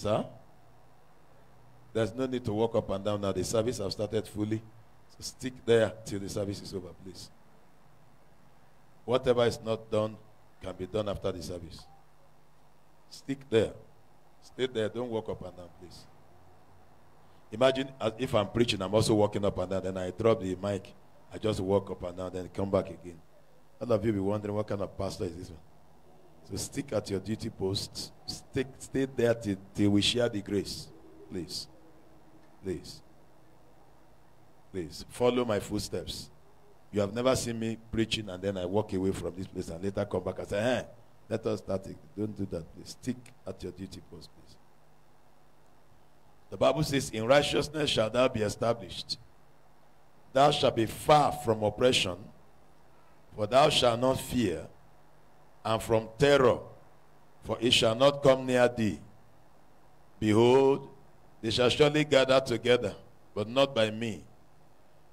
Sir? There's no need to walk up and down now. The service has started fully. So stick there till the service is over, please. Whatever is not done can be done after the service. Stick there. Stay there. Don't walk up and down, please. Imagine if I'm preaching, I'm also walking up and down. Then I drop the mic. I just walk up and down, then come back again. All of you be wondering what kind of pastor is this one. So stick at your duty post. Stay there till we share the grace. Please. Please. Please. Follow my footsteps. You have never seen me preaching and then I walk away from this place and later come back and say, hey, let us start it. Don't do that, please. Stick at your duty post, please. The Bible says, in righteousness shall thou be established. Thou shalt be far from oppression, for thou shalt not fear, and from terror, for it shall not come near thee. Behold, they shall surely gather together, but not by me.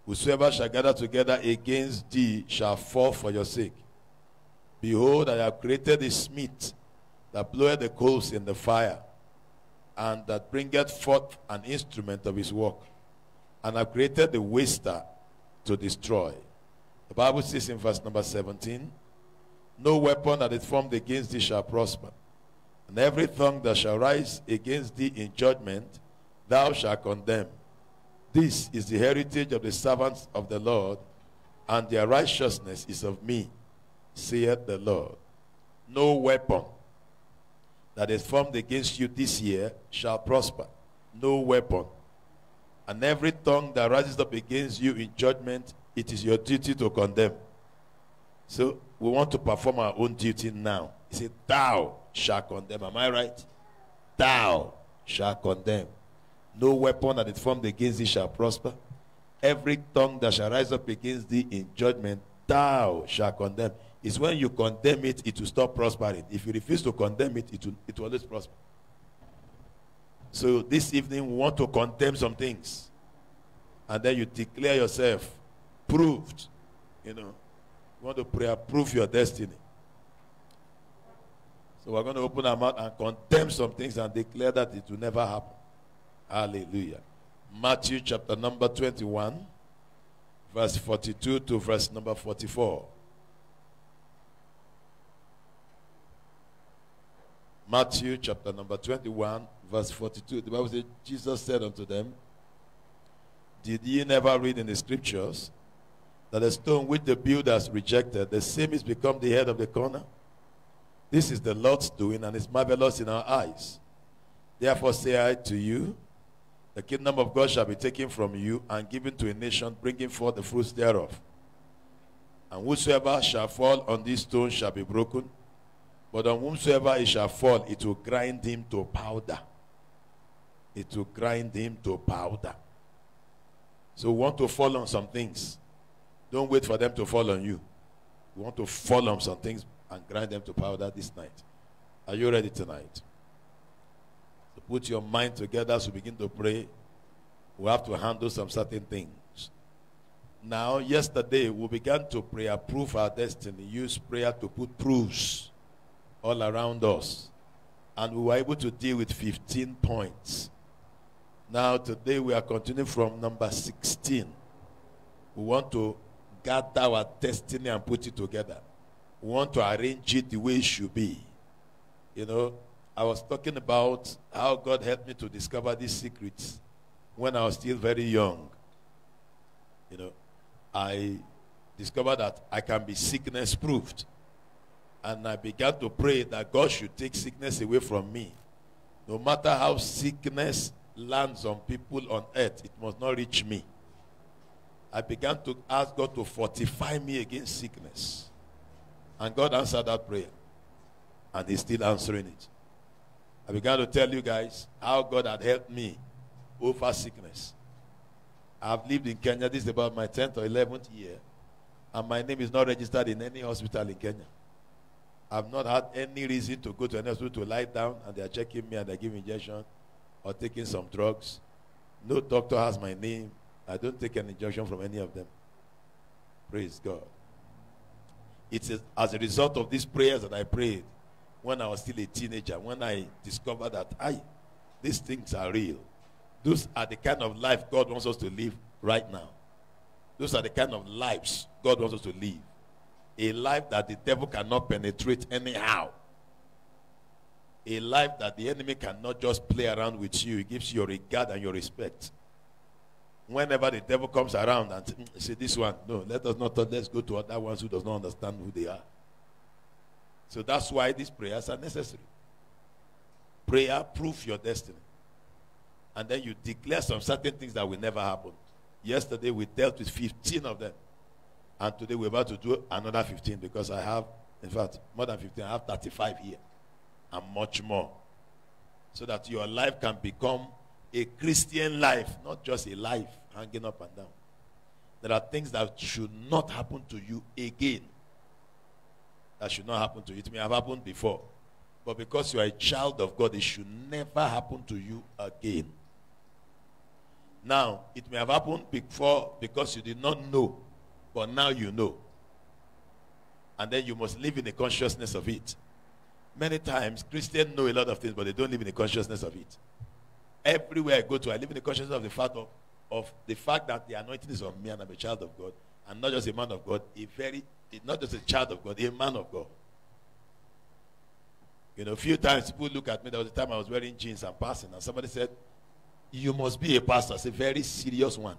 Whosoever shall gather together against thee shall fall for your sake. Behold, I have created a smith that bloweth the coals in the fire, and that bringeth forth an instrument of his work. And I created the waster to destroy. The Bible says in verse number 17, no weapon that is formed against thee shall prosper, and every tongue that shall rise against thee in judgment thou shalt condemn. This is the heritage of the servants of the Lord, and their righteousness is of me, saith the Lord. No weapon that is formed against you this year shall prosper. No weapon. And every tongue that rises up against you in judgment, it is your duty to condemn. So we want to perform our own duty now. He said, thou shalt condemn. Am I right? Thou shalt condemn. No weapon that is formed against thee shall prosper. Every tongue that shall rise up against thee in judgment, thou shalt condemn. It's when you condemn it, it will stop prospering. If you refuse to condemn it, it will always prosper. So this evening, we want to condemn some things. And then you declare yourself proved. You know, you want to prove your destiny. So we're going to open our mouth and condemn some things and declare that it will never happen. Hallelujah. Matthew chapter number 21, verse 42 to verse number 44. Matthew chapter number 21, verse 42. The Bible says, Jesus said unto them, did ye never read in the scriptures that the stone which the builders rejected, the same is become the head of the corner? This is the Lord's doing, and is marvelous in our eyes. Therefore say I to you, the kingdom of God shall be taken from you and given to a nation, bringing forth the fruits thereof. And whosoever shall fall on this stone shall be broken, but on whomsoever it shall fall, it will grind him to powder. It will grind him to powder. So we want to fall on some things. Don't wait for them to fall on you. We want to fall on some things and grind them to powder this night. Are you ready tonight? So put your mind together as we begin to pray. We have to handle some certain things. Now, yesterday, we began to pray, approve our destiny, use prayer to put proofs all around us. And we were able to deal with 15 points. Now, today, we are continuing from number 16. We want to gather our destiny and put it together. We want to arrange it the way it should be. You know, I was talking about how God helped me to discover these secrets when I was still very young. You know, I discovered that I can be sickness proofed. And I began to pray that God should take sickness away from me. No matter how sickness lands on people on earth, it must not reach me. I began to ask God to fortify me against sickness. And God answered that prayer. And He's still answering it. I began to tell you guys how God had helped me over sickness. I've lived in Kenya. This is about my 10th or 11th year. And my name is not registered in any hospital in Kenya. I've not had any reason to go to any hospital to lie down and they're checking me and they're giving injection or taking some drugs. No doctor has my name. I don't take an injection from any of them. Praise God. It is as a result of these prayers that I prayed when I was still a teenager, when I discovered that These things are real. Those are the kind of life God wants us to live right now. Those are the kind of lives God wants us to live. A life that the devil cannot penetrate anyhow. A life that the enemy cannot just play around with you. He gives you your regard and your respect. Whenever the devil comes around and say, this one, no, let us not talk, let's go to other ones who does not understand who they are. So that's why these prayers are necessary. Prayer proves your destiny. And then you declare some certain things that will never happen. Yesterday we dealt with 15 of them. And today we're about to do another 15 because I have, in fact, more than 15. I have 35 here and much more. So that your life can become a Christian life, not just a life hanging up and down. There are things that should not happen to you again. That should not happen to you. It may have happened before. But because you are a child of God, it should never happen to you again. Now, it may have happened before because you did not know. But now you know. And then you must live in the consciousness of it. Many times, Christians know a lot of things, but they don't live in the consciousness of it. Everywhere I go to, I live in the consciousness of the fact that the anointing is on me and I'm a child of God. And not just a man of God, not just a child of God, a man of God. You know, a few times people look at me. There was a time I was wearing jeans and passing, and somebody said, you must be a pastor. It's a very serious one.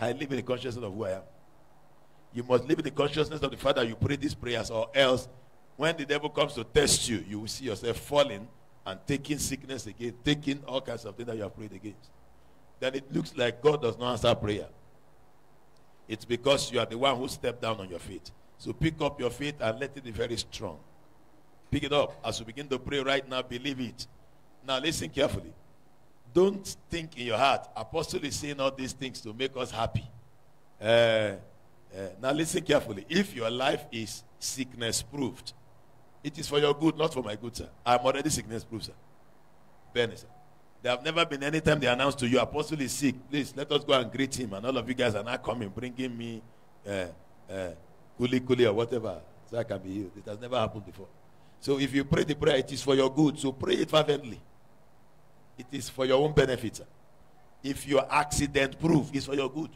I live in the consciousness of who I am. You must live in the consciousness of the fact that you pray these prayers, or else when the devil comes to test you, you will see yourself falling and taking sickness again, taking all kinds of things that you have prayed against. Then it looks like God does not answer prayer. It's because you are the one who stepped down on your faith. So pick up your faith and let it be very strong. Pick it up. As you begin to pray right now, believe it. Now listen carefully. Don't think in your heart, Apostle is saying all these things to make us happy. Now listen carefully. If your life is sickness proved, it is for your good, not for my good, sir. I'm already sickness proof, sir. Benny, sir. There have never been any time they announced to you, Apostle is sick. Please, let us go and greet him. And all of you guys are now coming, bringing me kuli or whatever, so I can be healed. It has never happened before. So if you pray the prayer, it is for your good. So pray it fervently. It is for your own benefit, sir. If your accident proof, it's for your good.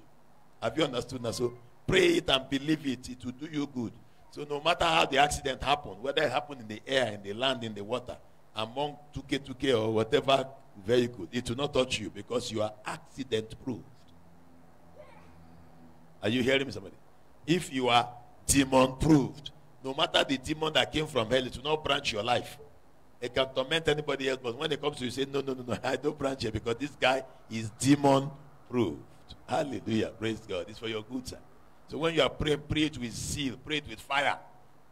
Have you understood now? So pray it and believe it. It will do you good. So no matter how the accident happened, whether it happened in the air, in the land, in the water, among 2K or whatever vehicle, it will not touch you because you are accident proofed. Are you hearing me, somebody? If you are demon proved, no matter the demon that came from hell, it will not branch your life. It can torment anybody else, but when it comes to you, say, no, I don't branch here because this guy is demon proved. Hallelujah. Praise God. It's for your good, sir. So when you are praying, pray it with zeal, pray it with fire.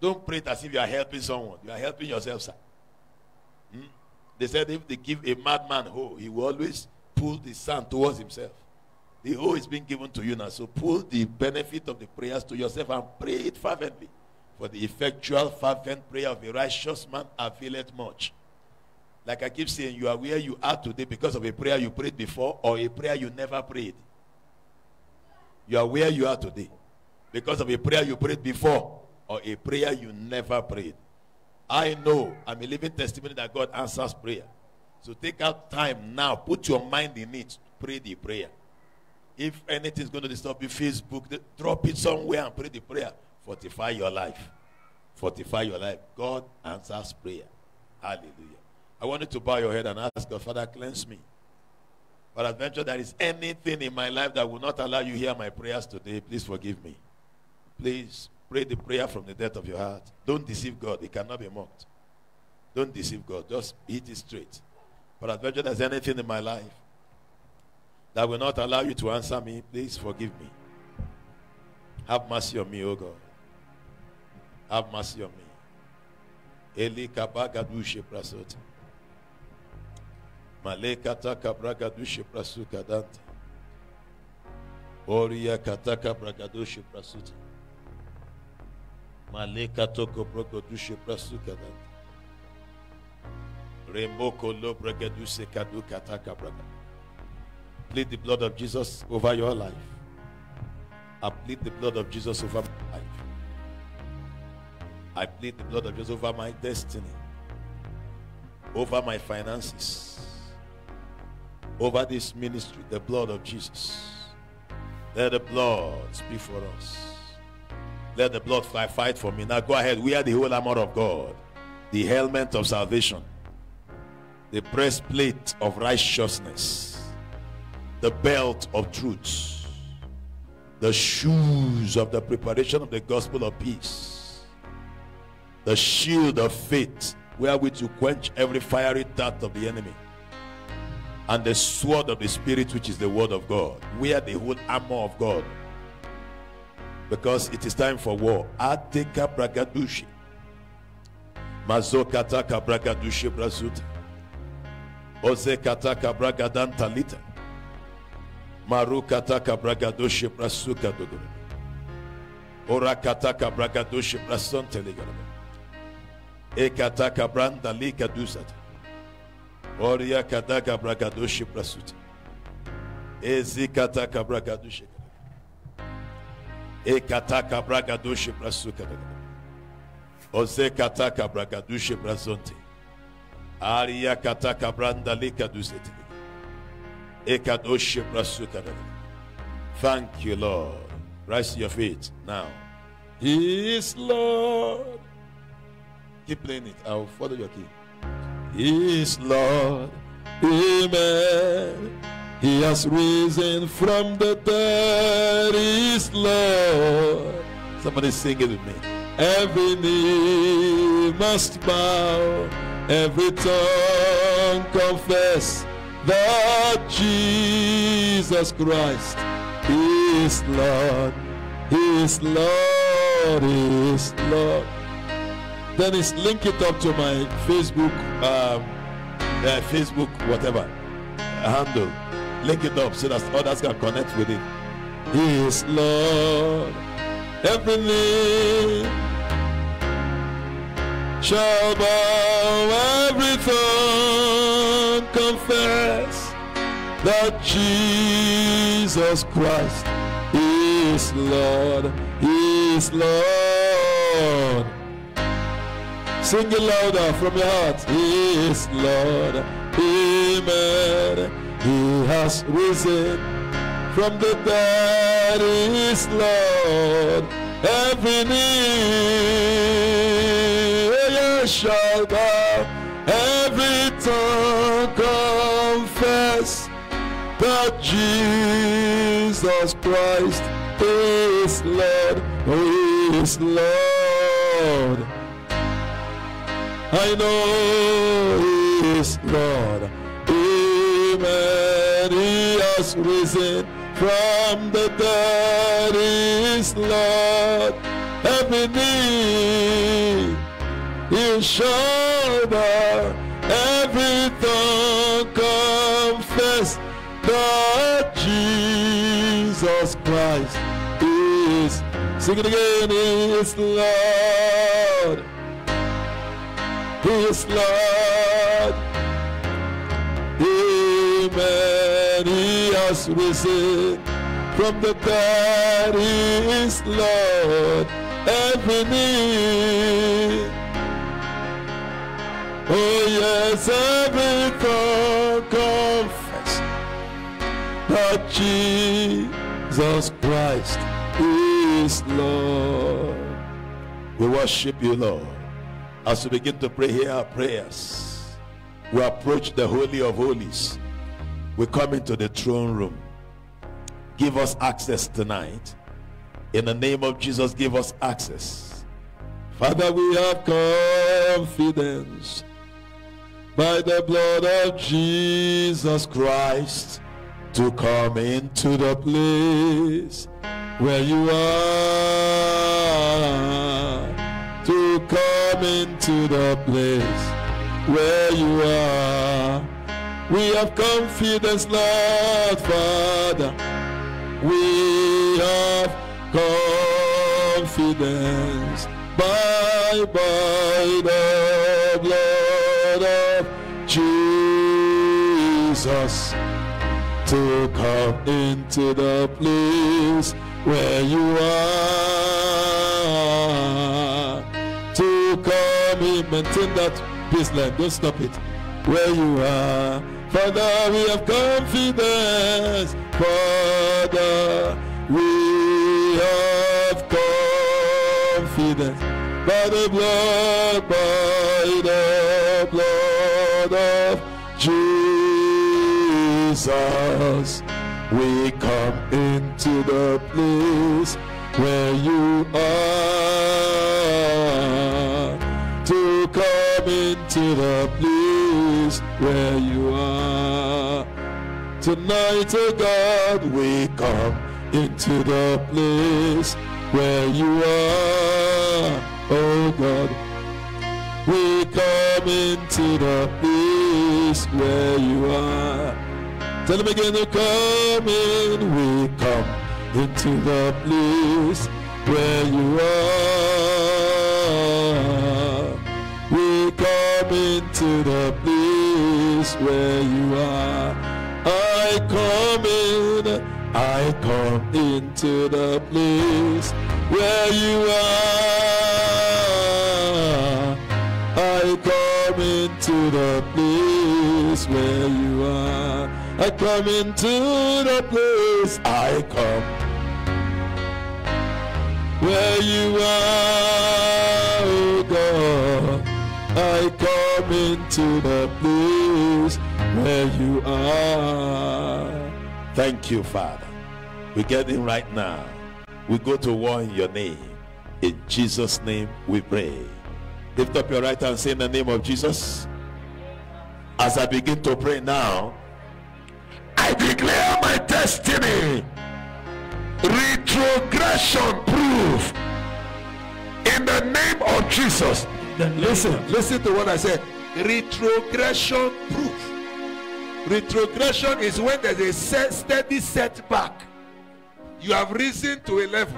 Don't pray it as if you are helping someone. You are helping yourself, sir. They said if they give a madman hoe, he will always pull the sand towards himself. The hoe is being given to you now. So pull the benefit of the prayers to yourself and pray it fervently. For the effectual, fervent prayer of a righteous man availeth much. Like I keep saying, you are where you are today because of a prayer you prayed before or a prayer you never prayed. You are where you are today because of a prayer you prayed before or a prayer you never prayed. I know, I'm a living testimony that God answers prayer. So take out time now, put your mind in it, pray the prayer. If anything is going to disturb you, Facebook, drop it somewhere and pray the prayer. Fortify your life. Fortify your life. God answers prayer. Hallelujah. I want you to bow your head and ask God, Father, cleanse me. But adventure, there is anything in my life that will not allow you to hear my prayers today, please forgive me. Please pray the prayer from the depth of your heart. Don't deceive God. It cannot be mocked. Don't deceive God. Just hit it straight. But adventure, there's anything in my life that will not allow you to answer me, please forgive me. Have mercy on me, O God. Have mercy on me. Eli kabagadushe prasota. Malekata kabragadushe prasuka dante. Oria kataka bragadushe prasuta. Malekato kobragadushe prasuka dante. Remoko lo bragadushe kadu kataka braga. Plead the blood of Jesus over your life. I plead the blood of Jesus over my life. I plead the blood of Jesus over my destiny, over my finances, over this ministry, the blood of Jesus. Let the blood speak for us. Let the blood fight for me. Now go ahead. We are the whole armor of God, the helmet of salvation, the breastplate of righteousness, the belt of truth, the shoes of the preparation of the gospel of peace, the shield of faith wherewith to quench every fiery dart of the enemy, and the sword of the Spirit, which is the word of God. We are the whole armor of God, because it is time for war. Ateka bragadushi, mazokataka bragadushi brazuta, ozekataka bragadan talita, marukataka bragadushi brasuka dogoro, orakataka bragadushi brasonte ligoro, ekataka branda lika dusata, oria kataka bragadushi brasuta, ezikataka bragadushi, ekataka bragadushi brasuka dogoro, ozekataka bragadushi brazonte, aria kataka branda lika dusete, ekadoshi brasuka dogoro. Thank you, Lord. Rise to your feet now. He is Lord. Keep playing it. I'll follow your key. He is Lord. Amen. He has risen from the dead. He is Lord. Somebody sing it with me. Every knee must bow, every tongue confess that Jesus Christ is Lord. He is Lord. He is Lord. Dennis, link it up to my Facebook, Facebook whatever handle. Link it up so that others can connect with it. He is Lord. Every knee shall bow, every tongue confess that Jesus Christ is Lord. He is Lord. Sing it louder from your heart. He is Lord. Amen. He has risen from the dead. He is Lord. Every knee shall bow, every tongue confess that Jesus Christ is Lord. He is Lord. I know He is Lord. Amen. He has risen from the dead. He is Lord. Every knee He shall bow, every tongue confess that Jesus Christ is. Sing it again. He is Lord. He is Lord. Amen. He has risen from the dead. He is Lord. Every knee, oh yes, every tongue confess that Jesus Christ is Lord. We worship you, Lord. As we begin to pray here our prayers, we approach the Holy of Holies. We come into the throne room. Give us access tonight. In the name of Jesus, give us access. Father, we have confidence by the blood of Jesus Christ to come into the place where you are, to come into the place where you are. We have confidence, Lord Father. We have confidence by the blood of Jesus to come into the place where you are, to come in, maintain that baseline, don't stop it, where you are, Father, we have confidence. Father, we have confidence. By the blood of Jesus, we come into the place where you are. To come into the place where you are. Tonight, oh God, we come into the place where you are. Oh God, we come into the place where you are. Tell them again to come in. We come into the place where you are. We come into the place where you are. I come into the place where you are. I come into the place where you are. I come into the place. I come where you are, oh God. I come into the place where you are. Thank you, Father. We get in right now. We go to war in your name. In Jesus' name we pray. Lift up your right hand and say in the name of Jesus. As I begin to pray now, I declare my destiny retrogression proof in the name of Jesus. Listen to what I said. Retrogression proof. Retrogression is when there's a steady setback. You have risen to a level.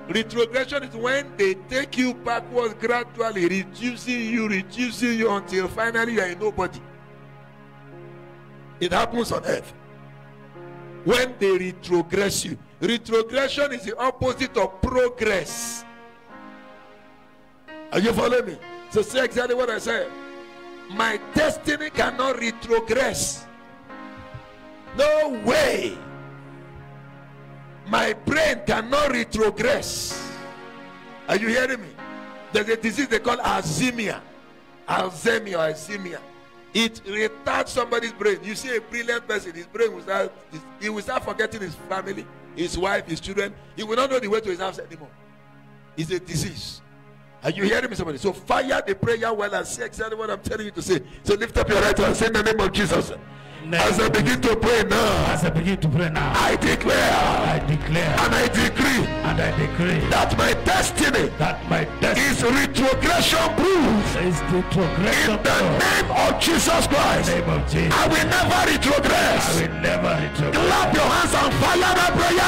Retrogression is when they take you backwards, gradually reducing you until finally you are a nobody. It happens on earth. When they retrogress you. Retrogression is the opposite of progress. Are you following me? So say exactly what I said. My destiny cannot retrogress. No way. My brain cannot retrogress. Are you hearing me? There's a disease they call Alzheimer. Alzheimer. It retards somebody's brain. You see a brilliant person, his brain will start forgetting his family, his wife, his children. He will not know the way to his house anymore. It's a disease. Are you hearing me, somebody? So fire the prayer well and say exactly what I'm telling you to say. So lift up your right hand and say in the name of Jesus. As I begin to pray now, I declare and I decree that my destiny is retrogression proof in the name of Jesus Christ. I will never retrogress. Clap your hands and fire that prayer.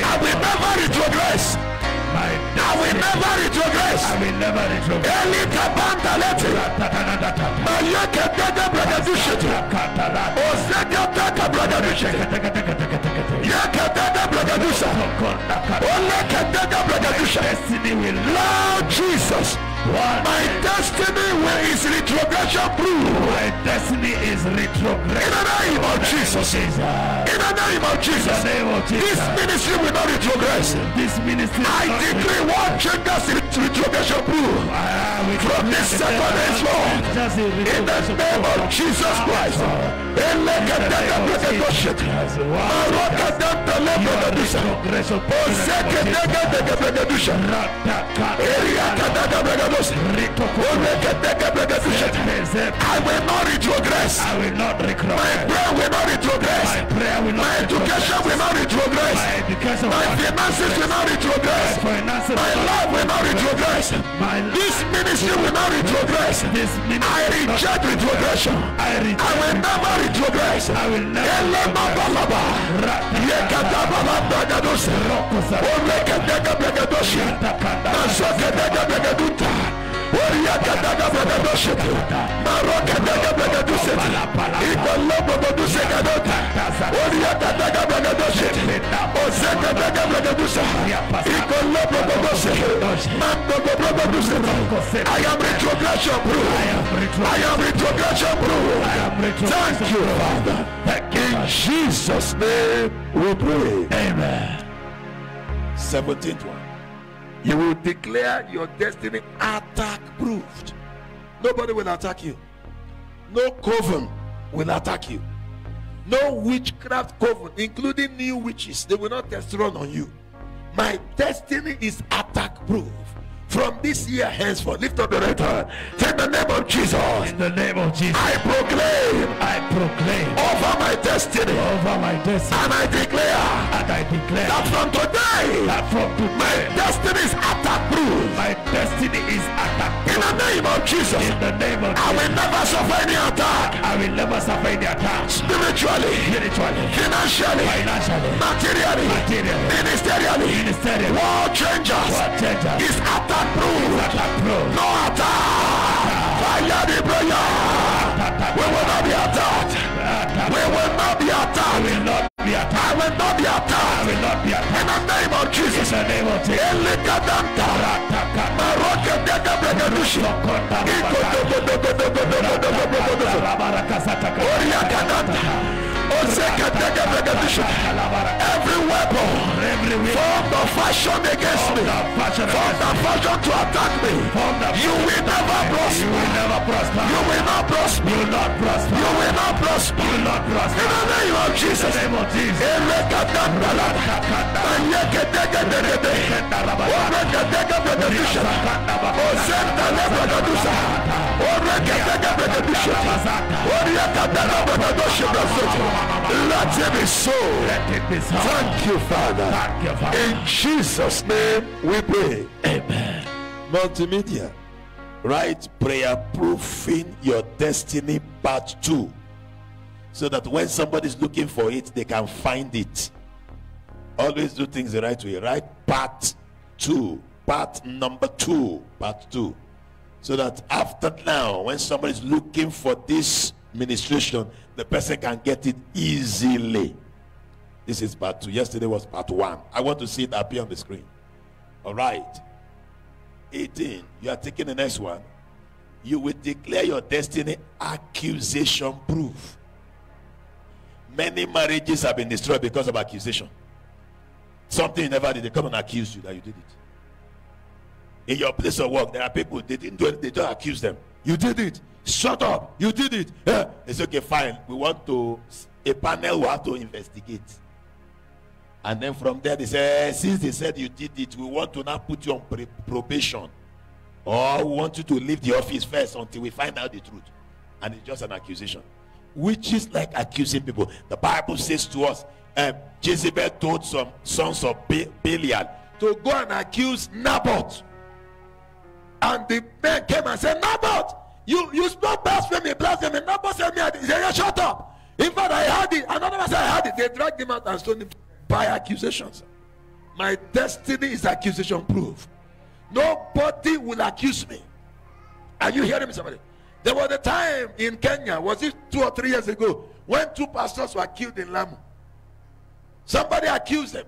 I will never retrogress. I will never retrogress. Elita Bantalete. Mayaka Dada Bragadushete. Osaka Dada Bragadushete. Yaka Dada Bragadusha. Olaka Dada Bragadusha. Lord Jesus. My destiny is retrogression proof. My destiny is retrogression. In the name of Jesus. In the name of Jesus. This ministry will not retrogress. I decree what triggers retrogression proof. From this second henceforth. In the name of Jesus Christ. I will not retrogress. My prayer will not retrogress. My education will not retrogress. My finances will not retrogress. My life will not retrogress. This ministry will not retrogress. I reject retrogression. I will never retrogress. I will never. Oriaka daga bragadoshete Maroka daga bragadoshete Ikolombo boduse kadota Oriaka daga bragadoshete Oseka daga I am retrogression proof. I am retrogression proof. Thank you, Father. In Jesus' name we pray. Amen. 17th one. You will declare your destiny attack proofed. Nobody will attack you. No coven will attack you. No witchcraft coven, including new witches, they will not test run on you. My destiny is attack proof. From this year henceforth, lift up your right hand. Say the name of Jesus. In the name of Jesus, I proclaim over my destiny. And I declare that from today, my destiny is attack proof. My destiny is attack proof. In the name of Jesus. In the name of Jesus, I will never suffer any attack. I will never suffer any attack. Spiritually, financially, materially, ministerially, world changers. Is attack proof. No attack. Fire the prayer. We will not be attacked. We will not be attacked. I will not be attacked. In the name of Jesus. In the name of every weapon formed of fashion against me, formed of fashion to attack me, you will never prosper. You will not prosper. You will not prosper. You will not prosper. You will not prosper. In the name of Jesus. In the name of Jesus. Let it be so. Thank you, Father. In Jesus' name we pray. Amen. Multimedia. Write prayer proofing your destiny part 2. So that when somebody is looking for it, they can find it. Always do things the right way. Write part 2. Part number 2. Part 2. So that after now, when somebody is looking for this ministration, the person can get it easily. This is part 2. Yesterday was part 1. I want to see it appear on the screen. All right. 18. You are taking the next one. You will declare your destiny accusation proof. Many marriages have been destroyed because of accusation. Something you never did, they come and accuse you that you did it. In your place of work, there are people, they didn't do it, they don't accuse them. You did it. Shut up. You did it. Yeah. It's okay, fine. We want to, a panel will have to investigate. And then from there, they say, since they said you did it, we want to now put you on probation. Or we want you to leave the office first until we find out the truth. And it's just an accusation. Which is like accusing people. The Bible says to us, Jezebel told some sons of Belial to go and accuse Naboth. And the men came and said, Naboth, you spoke blasphemy. Naboth said, he said, shut up. In fact, I heard it. Another one said, I heard it. They dragged him out and stoned him by accusations. My destiny is accusation proof. Nobody will accuse me. Are you hearing me, somebody? There was a time in Kenya, was it 2 or 3 years ago, when 2 pastors were killed in Lamu. Somebody accused them.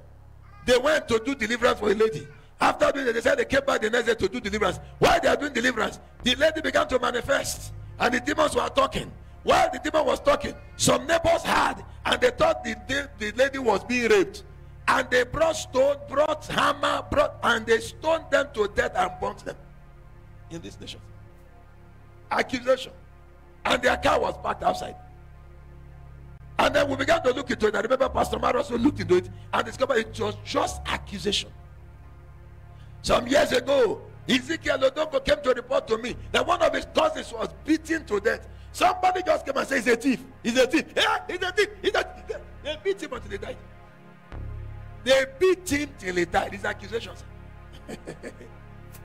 They went to do deliverance for a lady. After doing it, they said they came back the next day to do deliverance. While they are doing deliverance, the lady began to manifest. And the demons were talking. While the demon was talking, some neighbors heard, and they thought the lady was being raped. And they brought stone, brought hammer, and they stoned them to death and burnt them in this nation. Accusation. And their car was parked outside. And then we began to look into it. I remember Pastor Maros looked into it and discovered it was just accusation. Some years ago, Ezekiel Odongo came to report to me that one of his cousins was beaten to death. Somebody just came and said, he's a thief. He's a thief. Yeah, he's a thief. They beat him until he died. They beat him till he died. These accusations.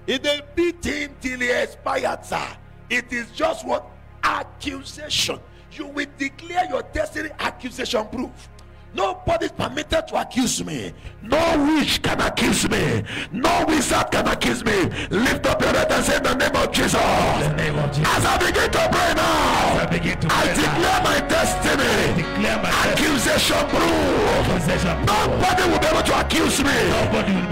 They beat him till he expired, sir. It is just what? Accusation. You will declare your destiny accusation proof. Nobody is permitted to accuse me. No witch can accuse me. No wizard can accuse me. Lift up your head and say in the name of Jesus. The name of Jesus. As I begin to pray now, I declare my destiny accusation proof. Nobody will be able to accuse me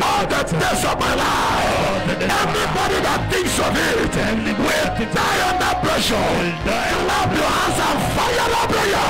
all the days of my life. Anybody that thinks of it will die under pressure. Clap your hands and fire up prayer.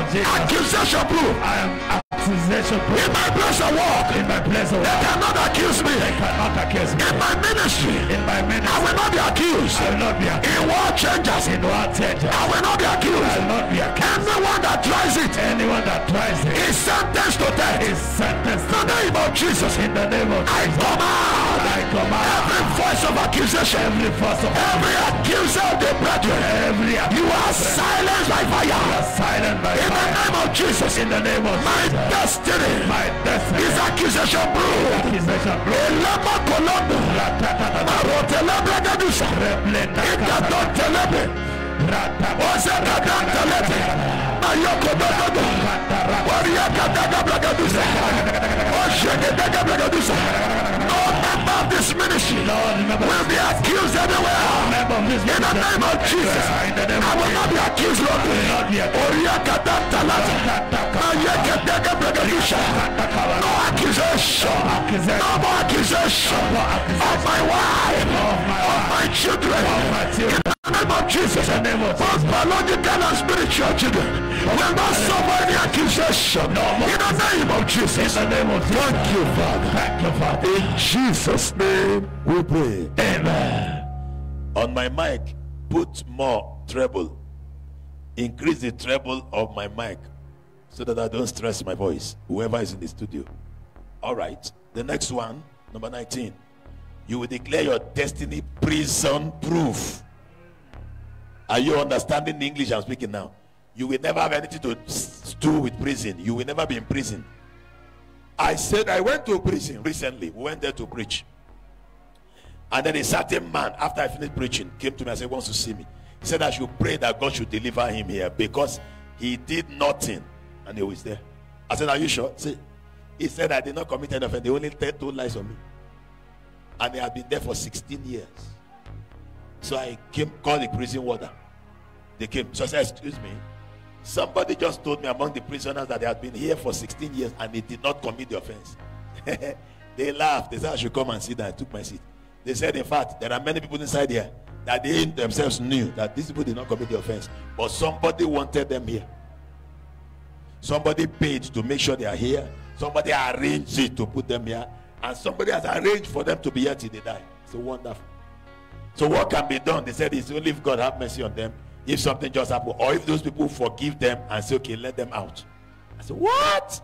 Accusation proof. I am accusation proof. In my place of work, In my place of they work, cannot accuse me. they cannot accuse me. In my ministry, In my I ministry, will not be accused. I will not be accused. In war changes, In what changes, I will not be I accused. will not be accused. Everyone that tries it Anyone that tries it is sentenced to death. is sentenced In the name of Jesus, in the name of I Jesus. command I command every voice of accusation, every force of every accuser of the brethren, every you are silenced by fire. silent by In the fire. name of Jesus, In the name of my Jesus. destiny My destiny is accusation proof. accusation proof. Elama Colombo, Marotelebe Gadusa, Ikadotelebe, Ozekadatelebe, Mayoko Dododo, Wariakadaga Bragadusa, Oshegadaga Bragadusa. No member of this ministry will be accused anywhere. In the name of Jesus, I will not be accused locally. Oriakadatalata, Mayekadaga Bragadusa. No accusation, no more accusation of my wife, of my children. In the name of Jesus, both biological and spiritual children will not suffer any accusation. In the name of Jesus. In the name of Jesus. Thank you, Father. Thank you, Father. In Jesus' name we pray. Amen. On my mic, put more treble. Increase the treble of my mic so that I don't stress my voice. Whoever is in the studio. All right. The next one, number 19. You will declare your destiny prison proof. Are you understanding the English I'm speaking now? You will never have anything to do with prison. You will never be in prison. I said I went to prison recently. We went there to preach. And then a certain man, after I finished preaching, came to me and said, he wants to see me. He said I should pray that God should deliver him here because he did nothing. And he was there. I said, are you sure? He said I did not commit any offense. They only told lies on me. And they had been there for 16 years. So I called the prison warden. They came. So I said, excuse me. Somebody just told me among the prisoners that they had been here for 16 years and they did not commit the offense. They laughed. They said I should come and sit down. I took my seat. They said, in fact, there are many people inside here that they themselves knew that these people did not commit the offense. But somebody wanted them here. Somebody paid to make sure they are here. Somebody arranged it to put them here. And somebody has arranged for them to be here till they die. So wonderful. So what can be done? They said it's only if God have mercy on them. If something just happened. Or if those people forgive them and say, okay, let them out. I said, what?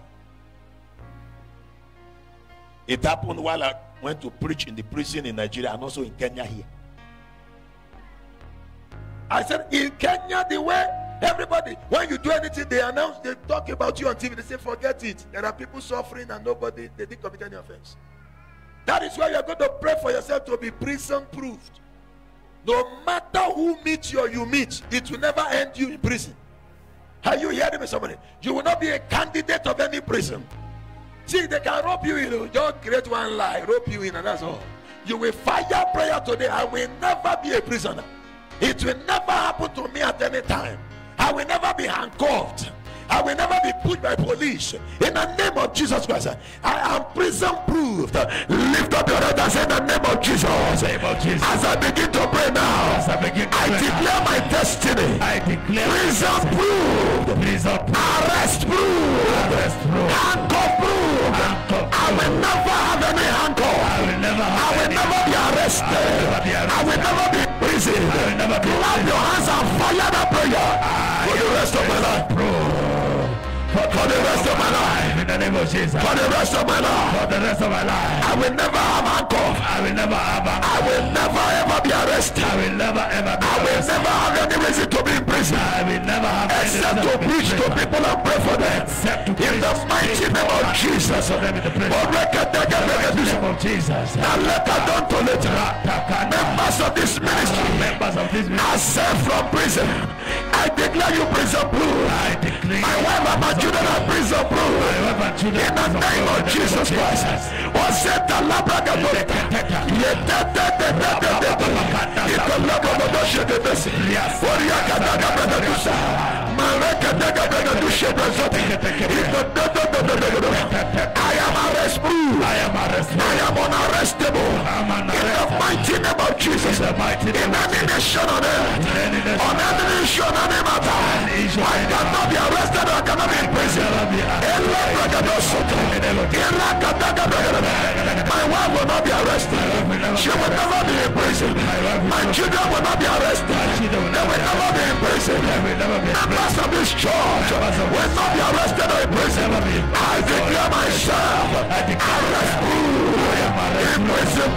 It happened while I went to preach in the prison in Nigeria and also in Kenya here. I said, in Kenya, the way everybody, when you do anything, they announce, they talk about you on TV. They say, forget it. There are people suffering and nobody, they didn't commit any offense. That is why you are going to pray for yourself to be prison proofed. No matter who meets you or you meet, it will never end you in prison. Are you hearing me, somebody? You will not be a candidate of any prison. See, they can rope you in. Just create one lie, rope you in, and that's all. You will fire prayer today. I will never be a prisoner. It will never happen to me at any time. I will never be handcuffed. I will never be put by police. In the name of Jesus Christ, I am prison proofed. Lift up your head and say, in the name of Jesus. As I begin to pray now, I declare my destiny. I declare Prison proofed. Arrest proofed. Handcuff proofed. I will never have any handcuff. I will never be arrested. I will never be in prison. Clap your hands and fire that prayer for the rest of my life. For the rest of my life. In the name of Jesus. For the rest of my life. For the rest of my life. I will never have handcuff. I will never have I will never ever be arrested. I will never ever be I will arrested. never have any reason to be in prison. I will never have Except to preach to people and pray for them. Except to In the mighty name of Jesus. for them in the For name of Jesus. now let us don't to later. Members of this ministry. Members of this ministry. Are set from prison. I declare you prison proof. I declare My wife and my children are prison proof. in In the name of Jesus Christ. Oseta labraga boleta. Yetete. Ito labo bodoshe de besi. Oriaka daga braga dusa. Mareka daga braga dushe brazote. Ito do. I am arrested. I am arrested. I am unarrestable. I'm In the unarrested. mighty name of Jesus. In the mighty In name of any nation on earth. Any nation. On any nation, any matter. nation, I any cannot be arrested. I cannot be in prison. My wife will not be arrested. She will never be in prison. My children will not be arrested. They will never be in prison. Members of this church will not be arrested or in prison. I declare myself arrest proof. In prison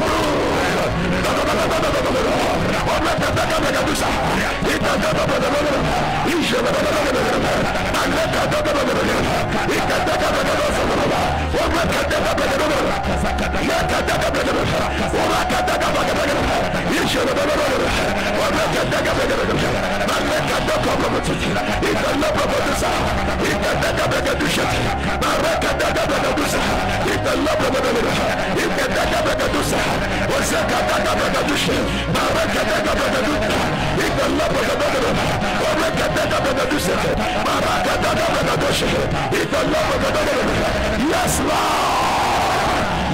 Yes, Lord.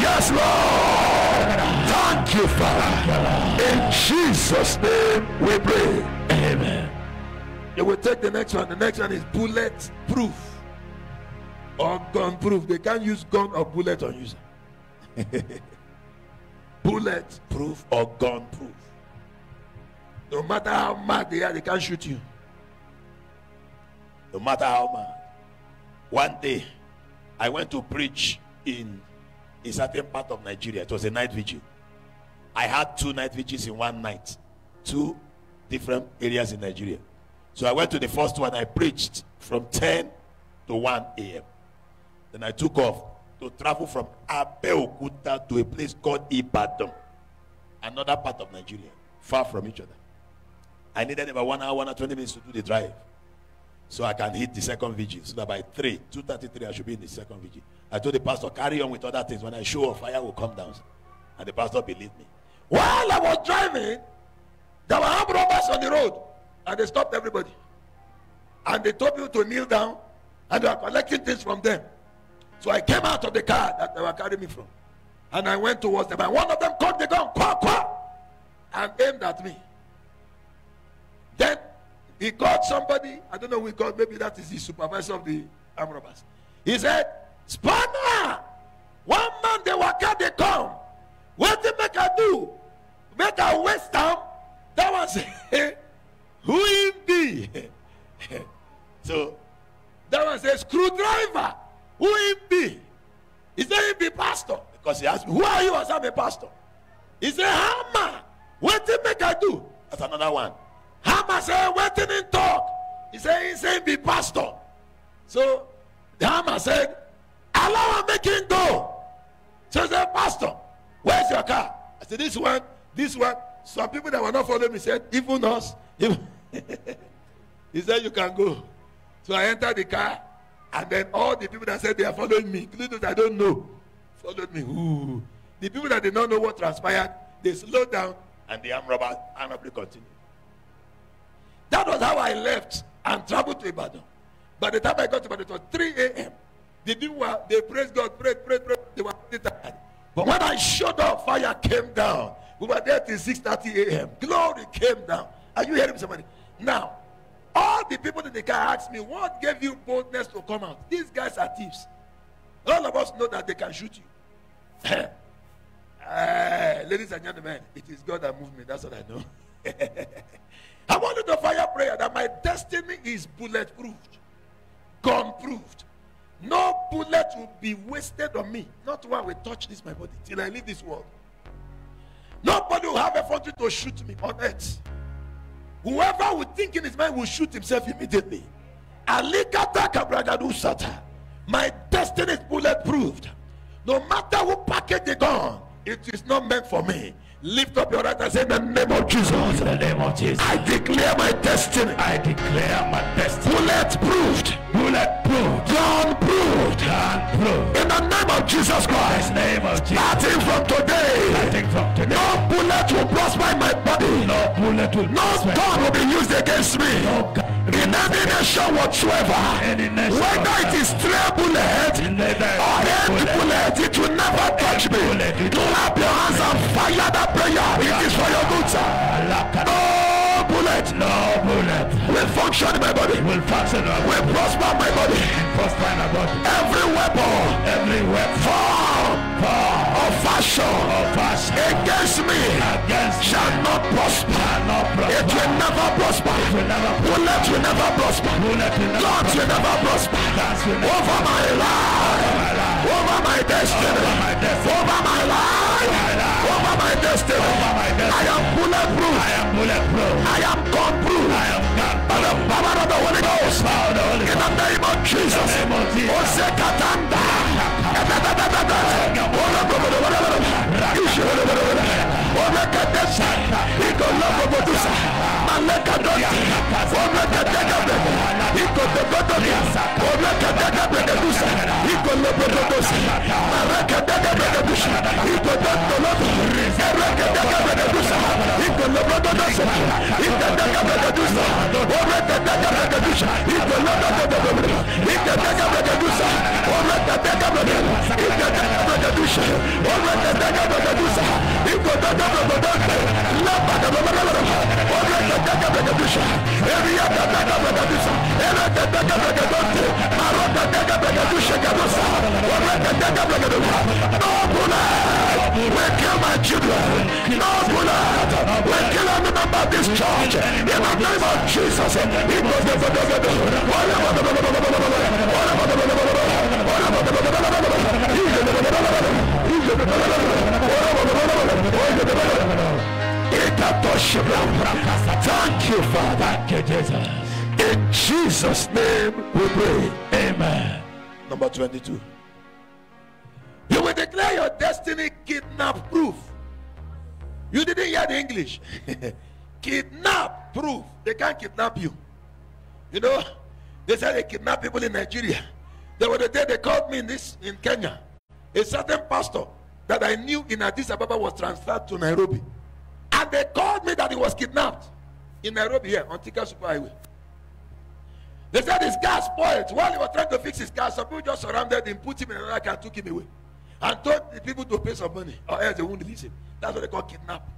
Yes, Lord. Thank you, Father. In Jesus' name we pray. Amen. You will take the next one. The next one is bullet proof or gun proof. They can't use gun or bullet on you. Bullet proof or gun proof. No matter how mad they are, they can't shoot you. No matter how mad. One day, I went to preach in a certain part of Nigeria. It was a night vigil. I had 2 night vigils in one night. 2 different areas in Nigeria. So I went to the first one. I preached from 10 to 1 a.m. Then I took off to travel from Abeokuta to a place called Ibadan, another part of Nigeria, far from each other. I needed about 1 hour and 20 minutes to do the drive, so I can hit the second vigil. So that by 2:33, I should be in the second vigil. I told the pastor, carry on with other things. When I show up, fire will come down. And the pastor believed me. While I was driving, there were armed robbers on the road, and they stopped everybody. And they told people to kneel down, and they were collecting things from them. So I came out of the car that they were carrying me from, and I went towards them. And one of them caught the gun, quack, quack, and aimed at me. Then he called somebody, I don't know who he called, maybe that is the supervisor of the armed robbers. He said, Spanner, one man they were carrying, they come. What did make I do? Make I waste time? That one say, who in be? So That one says, screwdriver. Who in be? He said, he be pastor. because he asked me, Who are you as I'm a pastor? He said, hammer. What did make I do? that's another one. Hammer said, what did he talk? He said, be pastor. So the hammer said, allow him make him go. So he said, pastor, where's your car? I said, this one. Some people that were not following me said, even us. He said, you can go. So I entered the car, and then all the people that said they are following me, including those I don't know, followed me. Ooh. The people that did not know what transpired, they slowed down, And the armed robbery continued. That was how I left and traveled to Ibadan. By the time I got to Ibadan, it was 3 a.m. The people they praised God, prayed. They were tired. But when I showed up, fire came down. We were there till 6:30 a.m. Glory came down. Are you hearing somebody? Now, all the people in the car asked me, what gave you boldness to come out? These guys are thieves. All of us know that they can shoot you. Ladies and gentlemen, it is God that moved me. That's what I know. I want you to fire prayer that my destiny is bulletproofed, gun-proofed. No bullet will be wasted on me. Not one will touch this my body till I leave this world. Nobody will have a effort to shoot me on earth. Whoever would think in his mind will shoot himself immediately. My destiny is bulletproofed. No matter who package the gun, it is not meant for me. Lift up your right and say, in the name of Jesus. In the name of Jesus. I declare my destiny. I declare my destiny. Bulletproofed. Bulletproof. Gun-proofed. Gun-proof. In the name of Jesus Christ. In the name of Jesus. Starting from today. Starting from today. No bullet will will prosper in my body. No bullet will No prosper. gun will be used against me. No gun will be In any nation whatsoever. Any nation Whether it is stray bullet or any bullet, it will never touch me. Clap your hands and fire that prayer. It is for your good, sir. No bullet No bullet will function in my body. will function or Will prosper in my body. prosper in our body. Every weapon Every weapon or fashion against me against shall not prosper. not It prosper. will never prosper. Will never Bullet will never prosper. bullet will never Guns will never prosper. Guns will never Over my life. my life. Over my destiny. Over my destiny. Over my life. Over my destiny. Over my destiny. I am bulletproof. I am bulletproof. I am gun-proof. I am God. By the power of the Holy Ghost. Power of the Holy In the name of Jesus. name of Jesus. Osekatanda. Orekadesa. Igolobobodusa. Malekadota. Orekadegabega. Igodogodosa. Orekadegabregadusa. Igolobobodusa. Marekadegabregadusa. Igododolobo. Erekadegabregadusa. Igolobobodusa. Igedegabregadusa. Orekadegabregadusa. Igolobobodusa. Igedegabregadusa. Orekadegabregadusa. Igedegabregadusa. Orekadegabregadusa. Igododolobo. Labadababababa. Orekadegabregadusa. Eriakadegabregadusa. Erekadegabregadusa. Marekadegabregadusa. Gadusa. Orekadegabregadusa. No bullet will kill my children. No bullet will kill any member of this church. In the name of Jesus. Thank you, Father. Thank you, Jesus. In Jesus' name we pray. Amen. Number 22. You will declare your destiny kidnap proof. You didn't hear the English. Kidnap proof. They can't kidnap you. You know, they said they kidnap people in Nigeria. There was a day they called me in Kenya. A certain pastor that I knew in Addis Ababa was transferred to Nairobi. And they called me that he was kidnapped in Nairobi here on Thika Superhighway. They said his car spoiled. While he was trying to fix his car, some people just surrounded him, put him in another car, took him away. And told the people to pay some money or else they won't release him. That's what they call kidnap.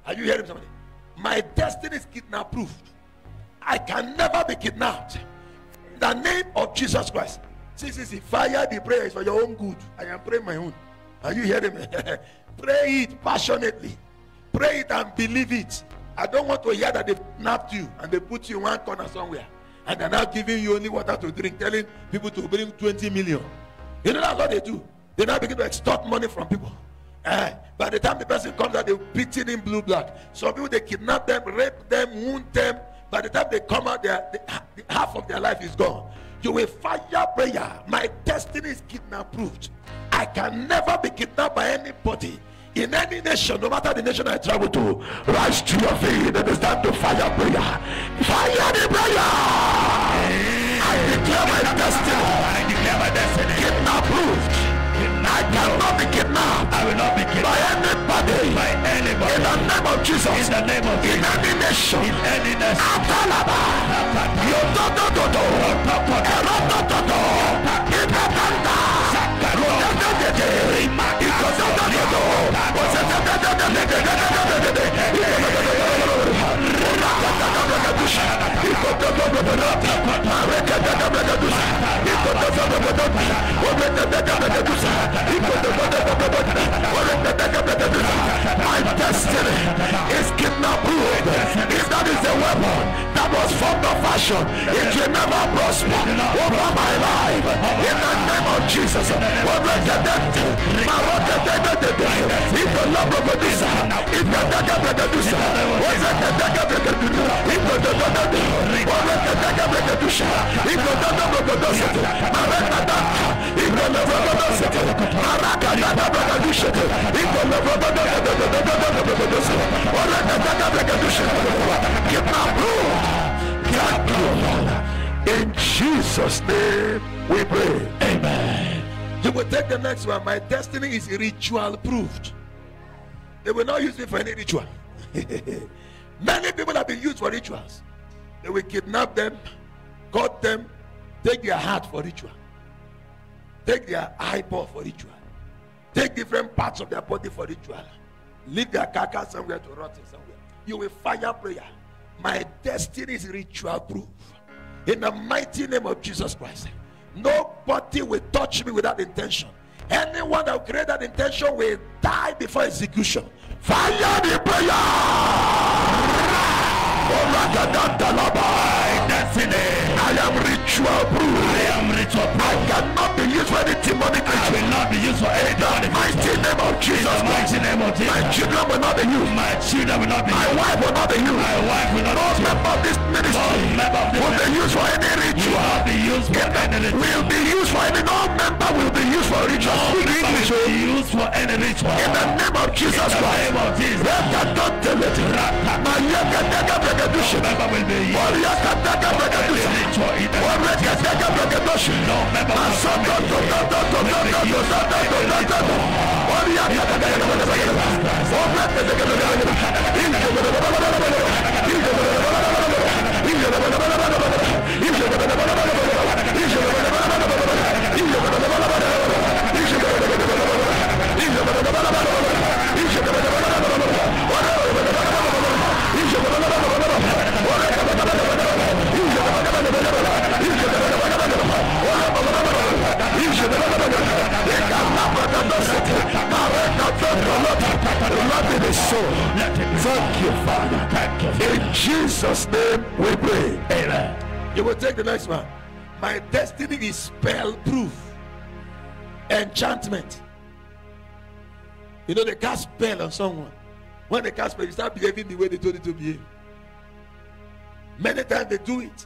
Are you hearing somebody? My destiny is kidnap proof. I can never be kidnapped. In the name of Jesus Christ. See, fire the prayer is for your own good. I am praying my own. Are you hearing me? Pray it passionately. Pray it and believe it. I don't want to hear that they kidnapped you and they put you in one corner somewhere. And they're now giving you only water to drink, telling people to bring 20 million. You know that's what they do. They now begin to extort money from people. By the time the person comes out, they beat it in blue black. Some people, they kidnap them, rape them, wound them. By the time they come out, half of their life is gone. You will fire prayer. My destiny is kidnap proofed. I can never be kidnapped by anybody in any nation, no matter the nation I travel to. Rise to your feet and it's time to fire prayer. Fire the prayer. I declare my destiny. I declare my destiny. Kidnap proofed. I cannot be kidnapped. I will not be By anybody. by anybody. In the name of Jesus. In the name of In Jesus. any nation. In any nation. Atalaba. Yododododo. Erodododo. Itatanda. Rodadadede. Ikododododo. My destiny is kidnapped. If that is the weapon that was formed of fashion, it will never prosper over my life. In the name of Jesus. In Jesus' name we pray. Amen. You will take the next one. My destiny is ritual proved. They will not use it for any ritual. Many people have been used for rituals. They will kidnap them, cut them, take their heart for ritual, take their eyeball for ritual, take different parts of their body for ritual, leave their carcass somewhere to rot in somewhere. You will fire prayer. My destiny is ritual proof. In the mighty name of Jesus Christ, nobody will touch me without intention. Anyone that will create that intention will die before execution. Fire the prayer. I am ritual proof. I cannot be used for any demonic ritual. I will not be used for any demonic mighty name of Jesus. My children will not be used. My children will not be My wife will not be used. My wife will not be used. No member of this ministry will be used for any ritual. Will be used for any ritual. Will be used for any. No member will be used for ritual. Will be used for any ritual. In the name of Jesus Christ. In the name of Jesus. Member will be used. Thank you, Father. Thank you. In Jesus' name we pray. Amen. You will take the next one. My destiny is spell proof. Enchantment. You know, they cast spell on someone. When they cast spell, you start behaving the way they told you to behave. Many times they do it.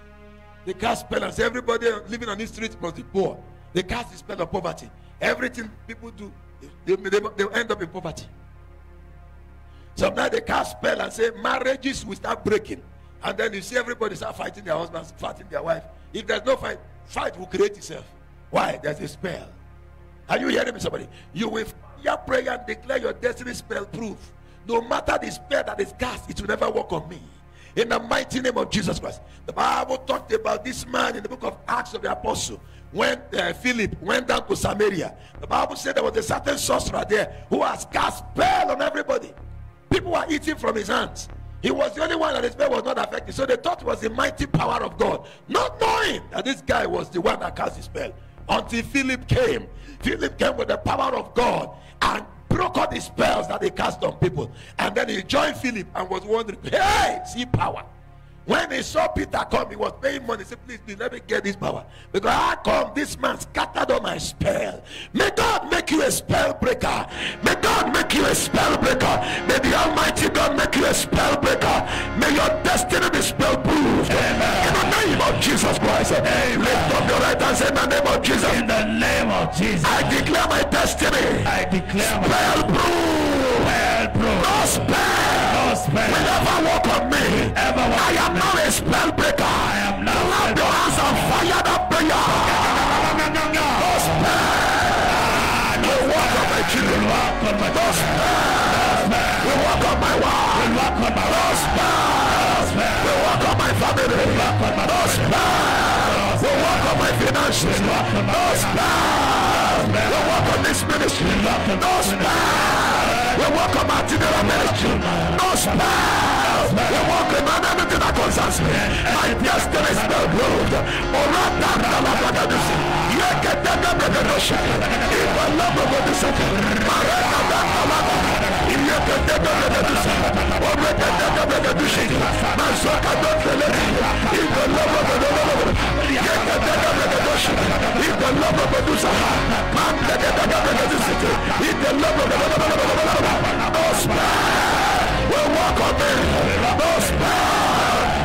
They cast spell and say everybody living on this street must be poor. They cast the spell of poverty. Everything people do, they'll end up in poverty. Sometimes they cast spell and say marriages will start breaking. And then you see everybody start fighting their husbands, fighting their wife. If there's no fight, fight will create itself. Why? There's a spell. Are you hearing me, somebody? You will fire prayer and declare your destiny spell proof. No matter the spell that is cast, it will never work on me. In the mighty name of Jesus Christ. The Bible talked about this man in the book of Acts of the Apostle. When Philip went down to Samaria, the Bible said there was a certain sorcerer there who has cast spell on everybody. People were eating from his hands. He was the only one that his spell was not affected. So they thought it was the mighty power of God, not knowing that this guy was the one that cast the spell. Until Philip came. Philip came with the power of God and broke all the spells that they cast on people. And then he joined Philip and was wondering, hey, see power. When he saw Peter come, he was paying money. He said, please, let me get this power. Because I come, this man scattered all my spell. May God make you a spell breaker. May God make you a spell breaker. May the Almighty God make you a spell breaker. May your destiny be spell proof. In the name of Jesus Christ. Lift up your right hand, say, in the name of Jesus. In the name of Jesus. I declare my destiny. I declare spell proof. Spell proof. No spell. No spell. Will ever walk on me. I am not a spell breaker. I am not. Clap your hands and fire that prayer. No spell. We walk on my children. No spell. We walk on my wife. No spell. We walk on my family. No spell. We walk on my finances. No spell. We walk on this ministry. No spell. We walk on my general ministry. No spell. We walk in anything that concerns me. My destiny is spell proved. We walk on me. No spell.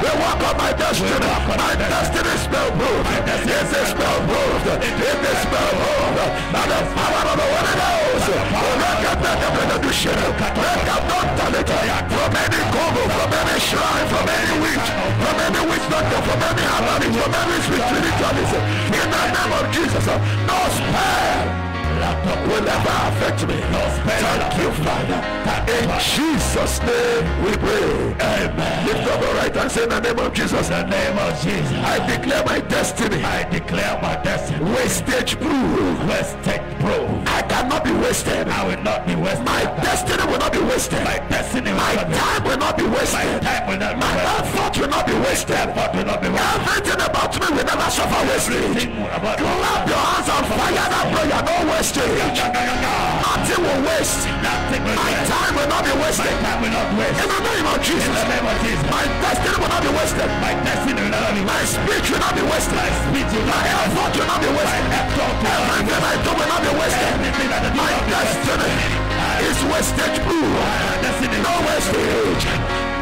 We walk on my destiny. My destiny is spell proof. It is spell proof. It is spell proof. By the power of the Holy Ghost. From any cover, from any shrine, from any witch doctor, from any harmony, from any spirituality. In the name of Jesus. No spell. will never affect me. Thank you, Father. In Jesus' name we pray. Amen. Lift up your right hand, say in the name of Jesus. In the name of Jesus. I declare my destiny. I declare my destiny. Wastage proof. Wastage proof. I cannot be wasted. I will not be wasted. My destiny will not be wasted. My destiny will not be wasted. My time will not be wasted. My time will not be wasted. My effort will not be wasted. Effort will not be wasted. Everything about me will never suffer wastage. Clap your hands on fire that prayer. No wastage. Nothing will waste. Nothing will my time will not be wasted. My time will not waste. In the name of Jesus. In the name of Jesus. My destiny will not be wasted. My destiny will not be wasted. My speech will not be wasted. My speech will not be wasted. My effort will not be wasted. Everything I do will not be wasted. My destiny is wastage proof. No wastage.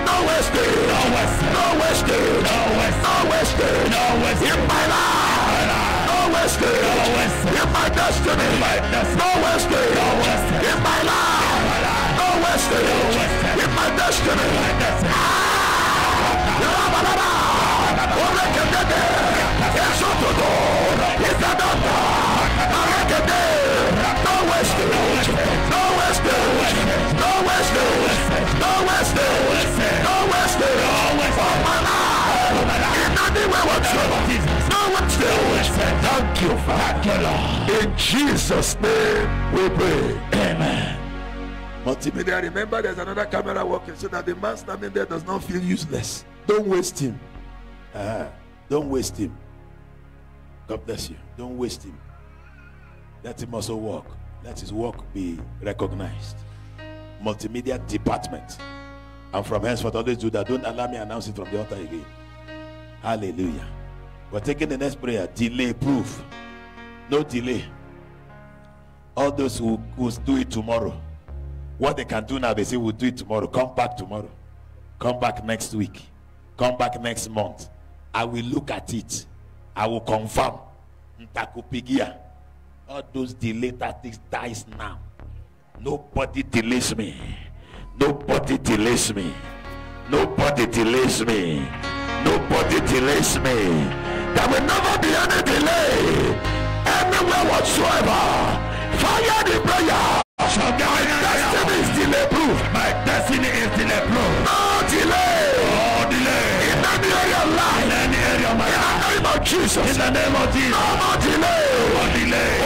No wastage. No wastage. No wastage. No wastage. No wastage. In my life. No wastage. No wastage. In my destiny. No wastage. No wastage. In my life. No wastage. In my destiny. Thank you, Father. In Jesus' name we pray. Amen. Multimedia, remember there's another camera working so that the man standing there does not feel useless. Don't waste him. Don't waste him. God bless you. Don't waste him. Let him also work. Let his work be recognized. Multimedia department. And from henceforth, always do that. Don't allow me announce it from the altar again. Hallelujah. We're taking the next prayer. Delay proof. No delay. All those who do it tomorrow, what they can do now, they say we'll do it tomorrow. Come back tomorrow. Come back next week. Come back next month. I will look at it. I will confirm. Ntakupigia. All those delay tactics dies now. Nobody delays me. Nobody delays me. Nobody delays me. Nobody delays me. There will never be any delay anywhere whatsoever. Fire the prayer. My destiny is delay proof. My destiny is delay proof. No delay. No delay. In any area of life. In any area of my life. In the name of Jesus. In the name of Jesus. No more delay. No delay.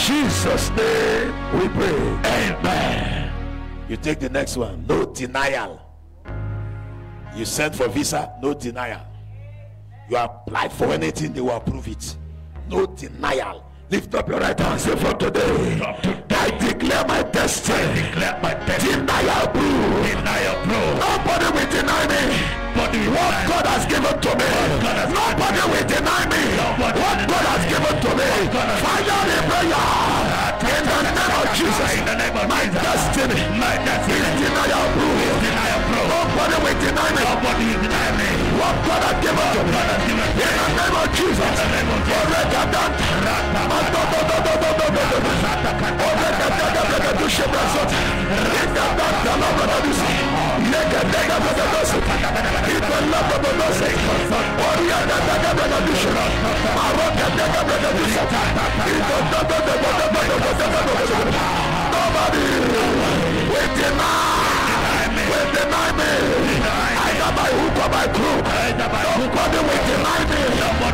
Jesus' name we pray. Amen. You take the next one. No denial. You sent for visa, no denial. You applied for anything, they will approve it. No denial. Lift up your right hand and say, from today, I declare my destiny. Denial proof. Nobody will deny me. What God has given to me. Nobody will deny me. What God has given to me. Fire the prayer. In the name of Jesus. My destiny is denial proof. Nobody will deny me. What God has given to me. In the name of Jesus. Nobody will deny me. Either by hook or by crook. Nobody will deny me.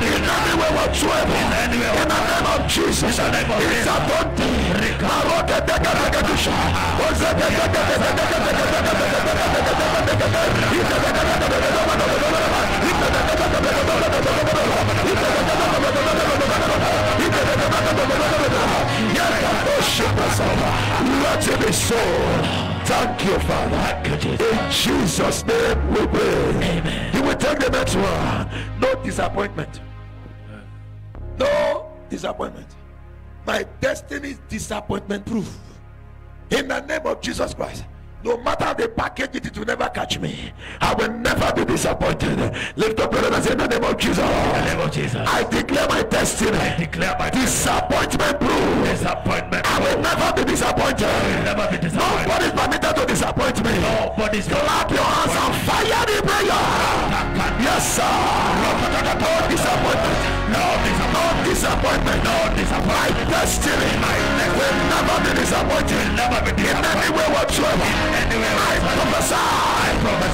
In any way whatsoever. In the name of Jesus. It's a body. Let it be so. Thank you, Father. In Jesus' name we pray. Amen. You will take the next one. No disappointment. No disappointment. My destiny is disappointment proof. In the name of Jesus Christ. No matter the package, it will never catch me. I will never be disappointed. Lift up your hands in the name of Jesus. In the name of Jesus. I declare my destiny. I declare my disappointment proof. Disappointment. I will never be disappointed. I will never be disappointed. Nobody is permitted to disappoint me. Nobody's clap your hands and fire the prayer. Yes, sir. No disappointment. No disappointment. No disappointment. My destiny will never be disappointed. In any way whatsoever. I prophesy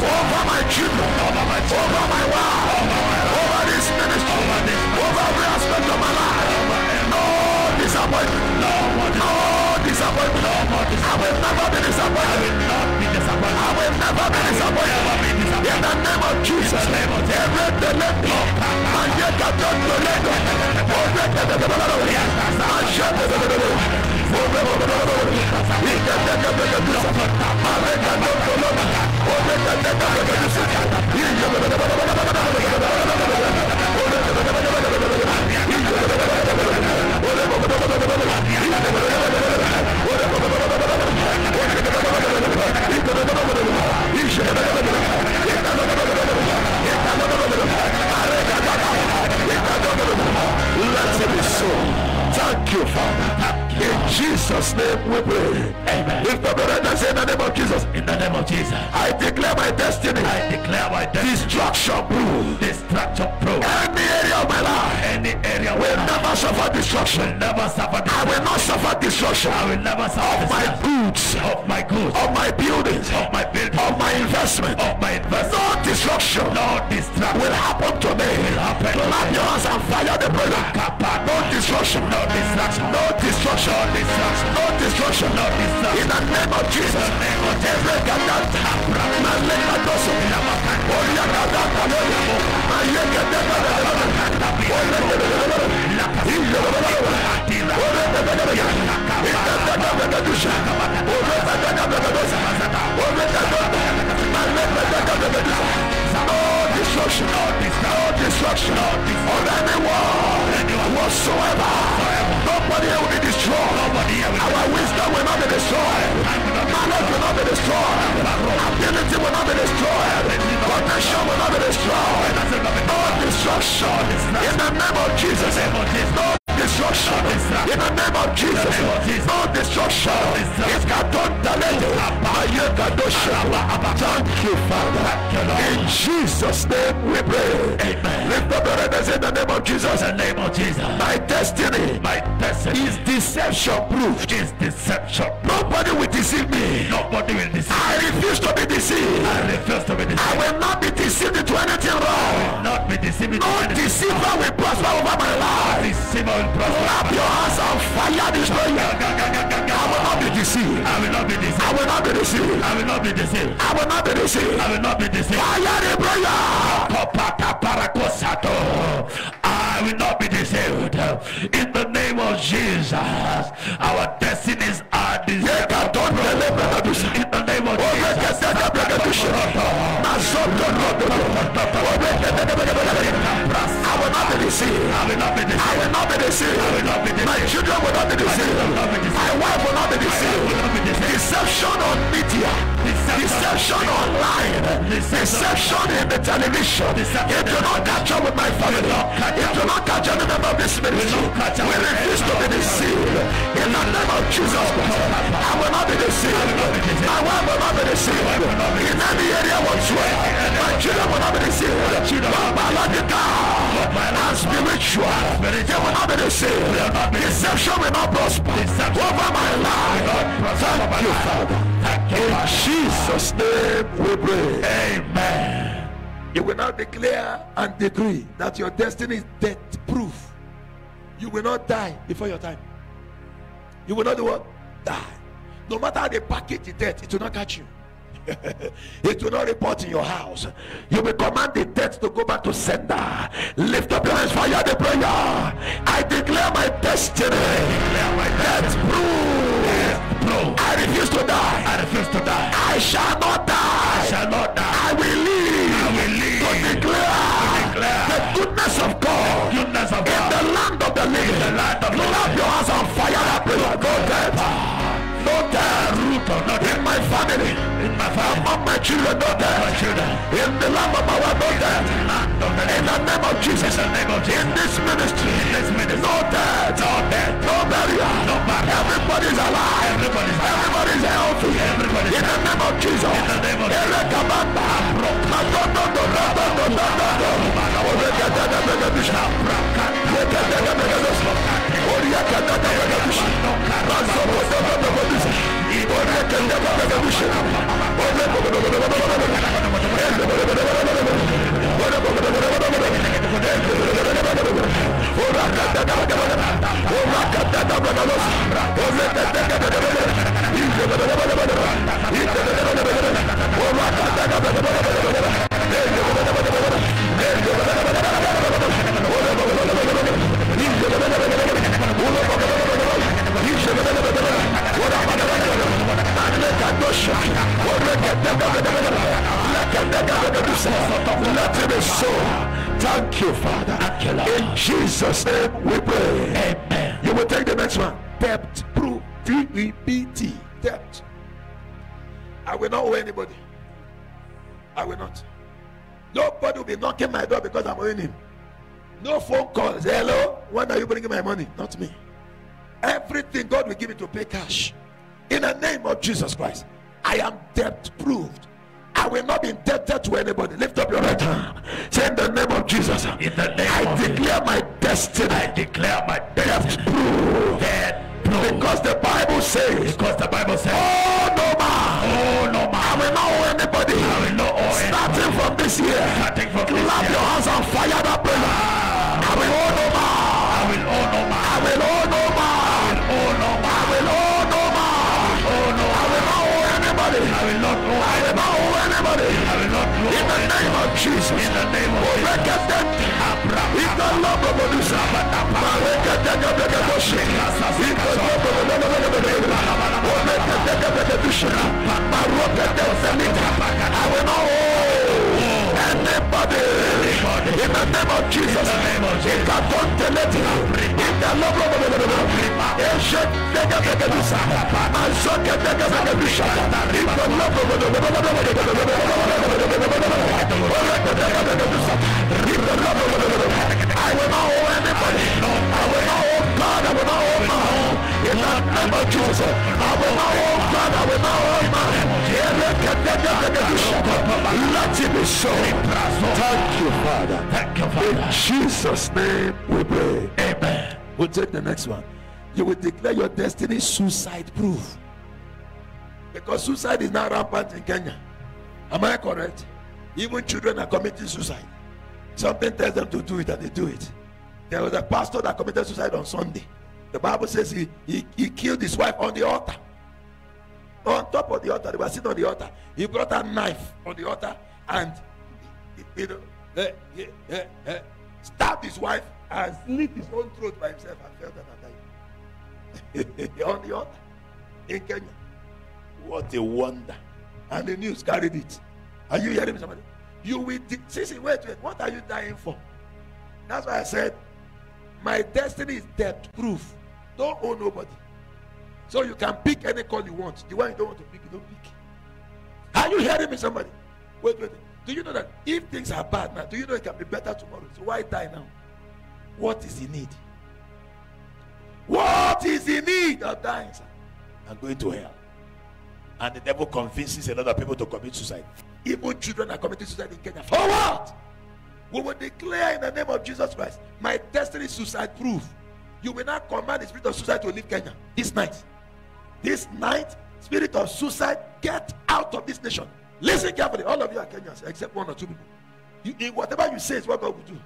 over my children, over my wife, over this ministry, over every aspect of my life. No disappointment. No disappointment. I will never be disappointed. I will never be disappointed. In the name of Jesus. Every delay, and yet I don't delay. Let it be so. Thank you, Father. In Jesus' name we pray. Amen. Lift up your hand and say in the name of Jesus. In the name of Jesus. I declare my destiny. I declare my destiny. Destruction proof. Destruction proof. Any area of my life. Any area will never suffer destruction. Will never suffer destruction. I will not suffer destruction. I will never suffer of my goods. Of my goods. Of my buildings. Of my buildings. Of my investment. Of my investment. No destruction. No destruction will happen to me. Will happen. Clap your hands and fire the prayer. No destruction. No destruction. No destruction. No destruction. No destruction. No destruction. In the name of Jesus. In the name of Jesus. No destruction of anyone whatsoever. Nobody will be destroyed. Our wisdom will not be destroyed. Knowledge will not be destroyed. Ability will not be destroyed. Potential will not be destroyed. No destruction in the name of Jesus. No destruction in the name of Jesus. No destruction. It's got done. Thank you, Father. In Jesus' name we pray. Amen. Lift up your hands in the name of Jesus. In the name of Jesus. My destiny is deception proof. Is deception. Nobody will deceive me. Nobody will deceive. I refuse to be deceived. I refuse to be deceived. I will not be deceived into anything wrong. I will not be deceived. No deceiver will prosper over my life. Deceiver will prosper. Clap your hands and fire this prayer. I will not be deceived. I will not be deceived. I will not be deceived. I will not be deceived. I will not be deceived. I will not be deceived. Fire the prayer. I will not be deceived. In the name of Jesus, our destinies are deceived. In the name of Jesus. I will not be deceived. I will not be deceived. I will not be deceived. I will not be deceived. My children will not be deceived. My wife will not be deceived. Deception on media. Deception online. Deception in the television. It do not catch up with my family. It do not catch any member of this ministry. We refuse to be deceived. In the name of Jesus Christ, I will not be deceived. My wife will not be deceived. In any area whatsoever, my children will not be deceived. spiritual. They will not be deceived. Deception will not prosper over my life. Thank you, Father. In Jesus' name we pray. Amen. You will now declare and decree that your destiny is death proof. You will not die before your time. You will not do what? Die. No matter how they package the death, it will not catch you. It will not report in your house. You will command the death to go back to sender. Lift up your hands, fire the prayer. I declare my destiny. Death proof. I refuse to die. I refuse to die. I shall not die. I shall not die. I will live. I will live. To declare the goodness of God. Goodness of In God. the land of the living. In the land of the Clap living. your hands and fire that prayer. No death. No death. In my family. In my family. Among my children, no death. My children. In the land of our no death. Land of the In the name of Jesus. In the name of Jesus. In this ministry. In this ministry. No death. No death. No barrier. No barrier. Everybody's alive. Everybody's alive. Everybody's healthy. Everybody's In the name of Jesus. In the name of Jesus. Let it be so. Thank you, Father. In Jesus' name we pray. Amen. You will take the next one. Debt proof. DEBT. Debt. I will not owe anybody. I will not. Nobody will be knocking my door because I'm owing him. No phone calls. Hello, when are you bringing my money? Not me. Everything God will give me to pay cash. In the name of Jesus Christ, I am debt proved. I will not be indebted to anybody. Lift up your right hand. Say, in the name of Jesus, In the name I of declare my destiny. I declare my Debt death proof. dead proof. Because the Bible says, Because the Bible says, oh no man, oh no I man, will not owe anybody. I will not owe Starting from this year, Starting from this clap year. your hands and fire that prayer. I will owe no man. I will owe no man. I will owe no man. Oh no man. I will owe no man. Oh no. I will not owe anybody. I will not owe. I will not owe anybody. I will not owe. In the name of Jesus. In the name of Jesus. In the love of I will not owe anybody. In the name of Jesus. In the love I will not owe anybody. I will not owe God. I will not owe man. In the name of Jesus. I will not owe God. I will not owe man. Let it be so. Thank you, Father. Thank you, Father. In Jesus' name we pray. Amen. We'll take the next one. You will declare your destiny suicide proof. Because suicide is now rampant in Kenya. Am I correct? Even children are committing suicide. Something tells them to do it and they do it. There was a pastor that committed suicide on Sunday. The Bible says he killed his wife on the altar. On top of the altar, they were sitting on the altar. He brought a knife on the altar and stabbed his wife and slit his own throat by himself and fell down and died. On the altar in Kenya. What a wonder. And the news carried it. Are you hearing me, somebody? You will wait. What are you dying for? That's why I said my destiny is debt proof. Don't owe nobody. So you can pick any call you want. The one you don't want to pick, you don't pick. Are you hearing me, somebody? Wait. Do you know that if things are bad now, do you know it can be better tomorrow? So why die now? What is in need? What is in need of dying, sir? And going to hell. And the devil convinces a lot of people to commit suicide. Even children are committing suicide in Kenya. For what? We will declare in the name of Jesus Christ, my destiny is suicide proof. You will not command the spirit of suicide to leave Kenya this night. This night, spirit of suicide, get out of this nation. Listen carefully. All of you are Kenyans, except one or two people. Whatever you say is what God will do,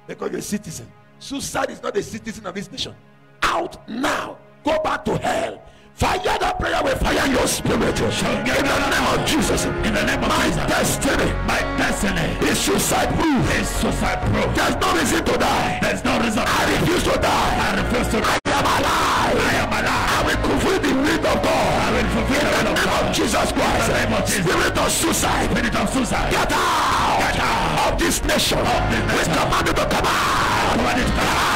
because you're a citizen. Suicide is not a citizen of this nation. Out now. Go back to hell. Fire that prayer will fire your spirit. In the name of Jesus. In the name of my Jesus. My destiny is suicide proof. is suicide proof. There's no reason to die. There's no reason. I refuse to die. I refuse to die. I am alive. I am alive. I will fulfill the will of God. I will fulfill In the name of Jesus Christ. In the name of Jesus. Spirit of suicide. Spirit of suicide. Get out. Get out of this nation. We command you to come out. Command you to come out.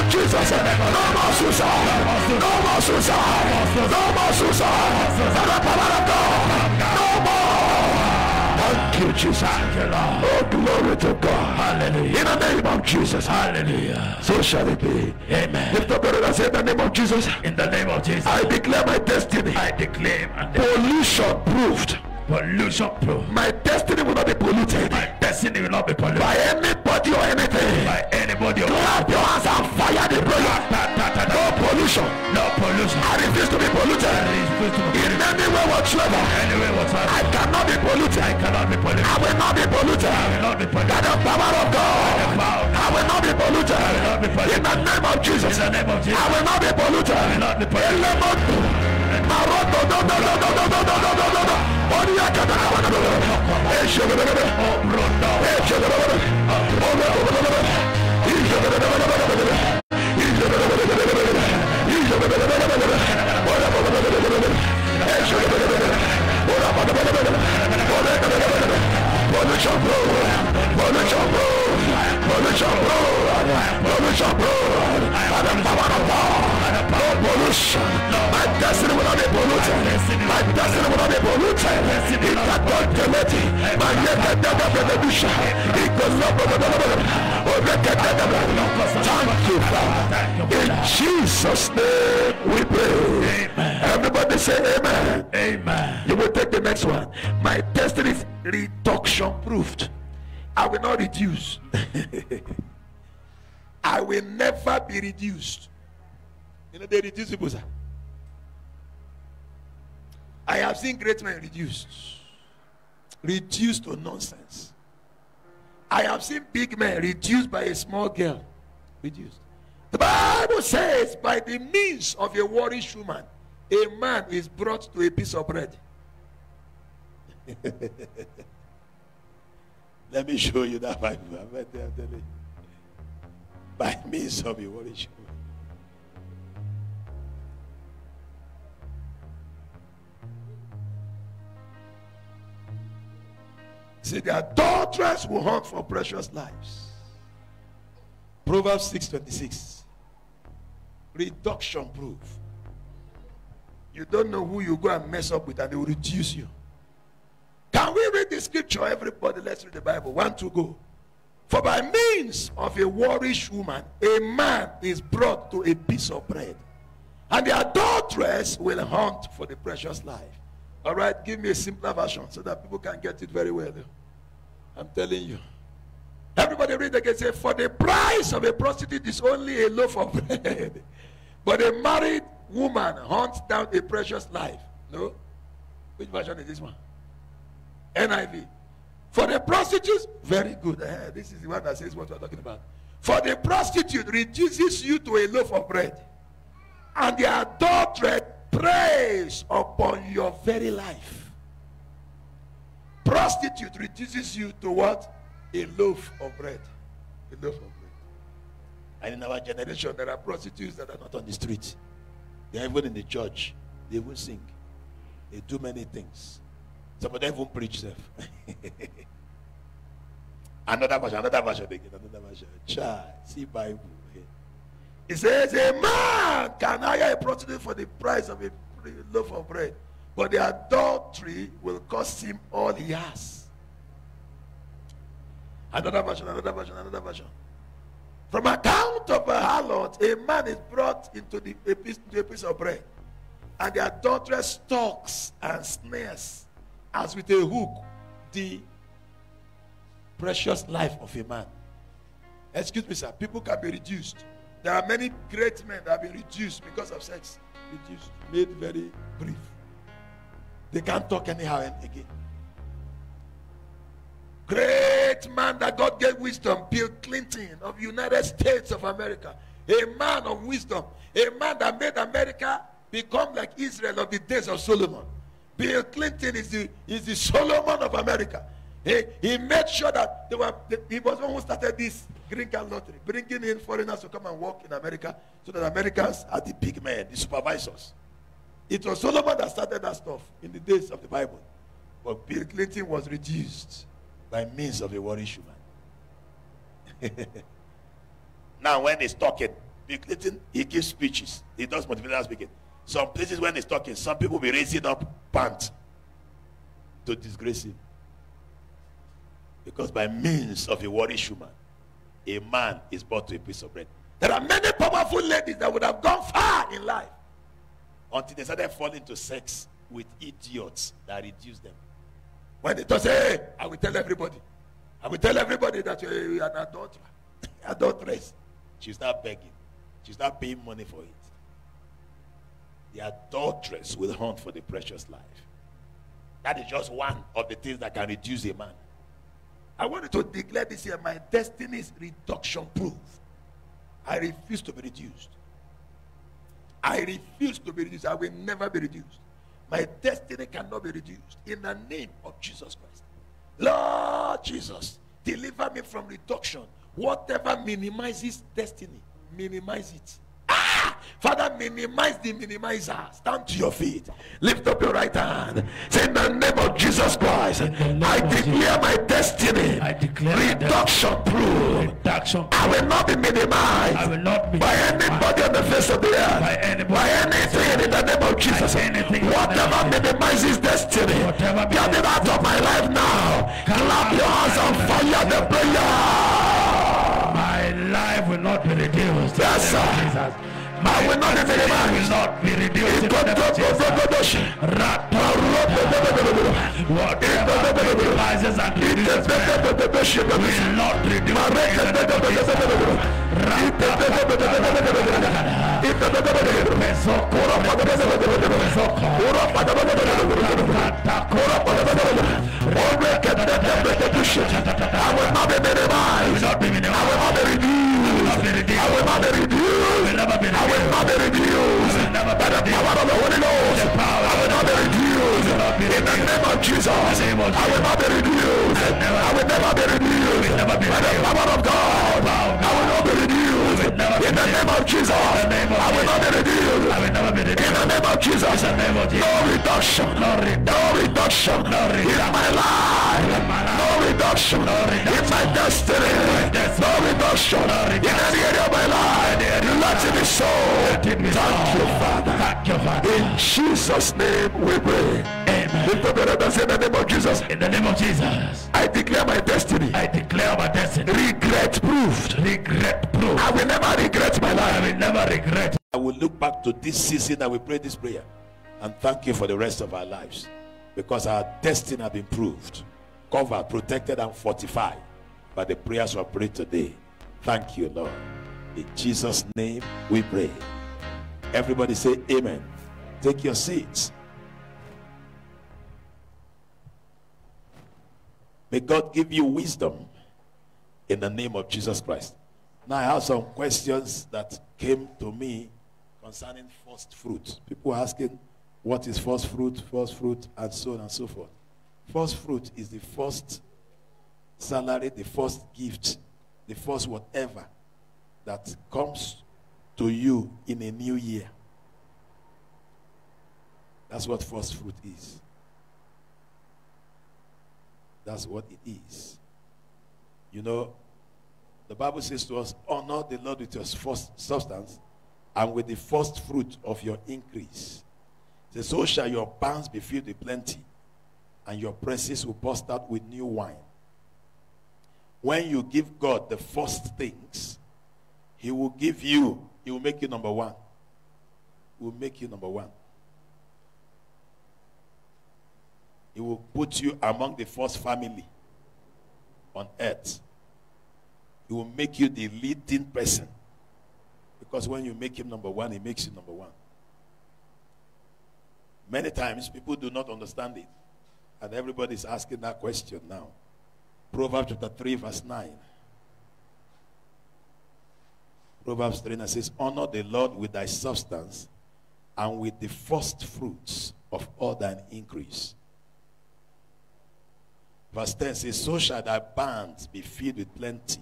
Jesus. No more suicide. No more suicide. No more suicide. By the power of God. No more. Thank you, Jesus. Oh, glory to God. Hallelujah. In the name of Jesus. Hallelujah. So shall it be. Amen. Lift up your hand and say, in the name of Jesus. In the name of Jesus. I declare my destiny. I declare pollution proved. Pollution proof. My destiny will not be polluted. My destiny will not be polluted by anybody or anything. By anybody or clap your hands and fire the prayer. No pollution. No pollution. I refuse to be polluted. In any way whatsoever. I cannot be polluted. I cannot be polluted. I will not be polluted. I will not be polluted. By the power of God. I will not be polluted. I will not be polluted. In the name of Jesus. In the name of Jesus. I will not be polluted. I will not be polluted. My destiny will not be polluted. My destiny will not be polluted. It got contaminated. My thank you, Father. In Jesus' name we pray. Amen. Everybody say amen. Amen. You will take the next one. My destiny is reduction proofed. I will not reduce. I will never be reduced. You know, they reduce people, sir. I have seen great men reduced. Reduced to nonsense. I have seen big men reduced by a small girl. Reduced. The Bible says, by the means of a warish woman, a man is brought to a piece of bread. Let me show you that Bible. By means of a warish woman. See, the adulterers will hunt for precious lives. Proverbs 6:26. Reduction proof. You don't know who you go and mess up with, and they will reduce you. Can we read the scripture, everybody? Let's read the Bible. 1, 2, go. For by means of a warish woman, a man is brought to a piece of bread, and the adulteress will hunt for the precious life. All right, give me a simpler version so that people can get it very well. I'm telling you. Everybody read again. Say, for the price of a prostitute is only a loaf of bread, but a married woman hunts down a precious life. No? Which version is this one? NIV. For the prostitute, very good. This is the one that says what we're talking about. For the prostitute reduces you to a loaf of bread, and the adulteress preys upon your very life. Prostitute reduces you to what? A loaf of bread. A loaf of bread. And in our generation, there are prostitutes that are not on the street. They are even in the church. They even sing. They do many things. Some of them even preach them. Another version again, another version. Child, see Bible. It says a man can hire a prostitute for the price of a loaf of bread, but the adultery will cost him all he has. Another version. From account of a harlot, a man is brought into a piece of bread, and the adulteress stalks and snares as with a hook the precious life of a man. Excuse me, sir. People can be reduced. There are many great men that have been reduced because of sex. Reduced, made very brief. They can't talk anyhow again. Great man that God gave wisdom, Bill Clinton of United States of America. A man of wisdom. A man that made America become like Israel of the days of Solomon. Bill Clinton is the Solomon of America. He made sure that he was the one who started this green card lottery, bringing in foreigners to come and work in America so that Americans are the big men, the supervisors. It was Solomon that started that stuff in the days of the Bible. But Bill Clinton was reduced by means of a worrish woman. Now when he's talking, Bill Clinton, he gives speeches. He does motivational speaking. Some places when he's talking, some people will be raising up pants to disgrace him. Because by means of a worrish woman, a man is brought to a piece of bread. There are many powerful ladies that would have gone far in life until they started falling into sex with idiots that reduce them. When they just say, hey, I will tell everybody that you're an adulterer, adulteress. She's not begging. She's not paying money for it. The adulteress will hunt for the precious life. That is just one of the things that can reduce a man. I wanted to declare this year, my destiny is reduction proof. I refuse to be reduced. I refuse to be reduced. I will never be reduced. My destiny cannot be reduced. In the name of Jesus Christ. Lord Jesus, deliver me from reduction. Whatever minimizes destiny, minimize it. Father, minimize the minimizer. Stand to your feet. Lift up your right hand. Say, in the name of Jesus Christ, I declare my destiny reduction proof. I will not be minimized by anybody on the face of the earth. By anything in the name of Jesus. Whatever minimizes destiny, get it out of my life now. Clap your hands and fire the prayer. My life will not be reduced. Yes, sir. I will not be reduced. Whatever minimizes and reduces will not reduce. I will not be minimized. I will not be reduced. I will not be reduced. I will not be reduced. By the power of the Holy Ghost, I will not be reduced. In the name of Jesus, I will not be reduced. I will never be reduced. By the power of God, I will not be reduced. In the name of Jesus, I will not be reduced. In the name of Jesus, no reduction. No reduction in my life. No reduction in my destiny. No reduction in any area of my life. Let it be so. Thank you, Father. In Jesus' name we pray. Amen. Lift up your hand and say, in the name of Jesus. In the name of Jesus, I declare my destiny. I declare my destiny Regret proved. regret proof. I will never regret my I life. will never regret. I will look back to this season and we pray this prayer and thank you for the rest of our lives because our destiny has been proved, covered, protected, and fortified by the prayers we prayed today. Thank you, Lord. In Jesus' name we pray. Everybody say amen. Take your seats. May God give you wisdom in the name of Jesus Christ. Now I have some questions that came to me concerning first fruit. People are asking what is first fruit, and so on and so forth. First fruit is the first salary, the first gift, the first whatever that comes to you in a new year. That's what first fruit is. That's what it is. You know, the Bible says to us, honor the Lord with your first substance and with the first fruit of your increase. It says, so shall your barns be filled with plenty, and your presses will burst out with new wine. When you give God the first things, he will give you, he will make you number one. He will make you number one. He will put you among the first family on earth. He will make you the leading person. Because when you make him number one, he makes you number one. Many times people do not understand it. And everybody is asking that question now. Proverbs chapter 3 verse 9. Proverbs 3 says, honor the Lord with thy substance and with the first fruits of all thine increase. Verse 10 says, so shall thy barns be filled with plenty,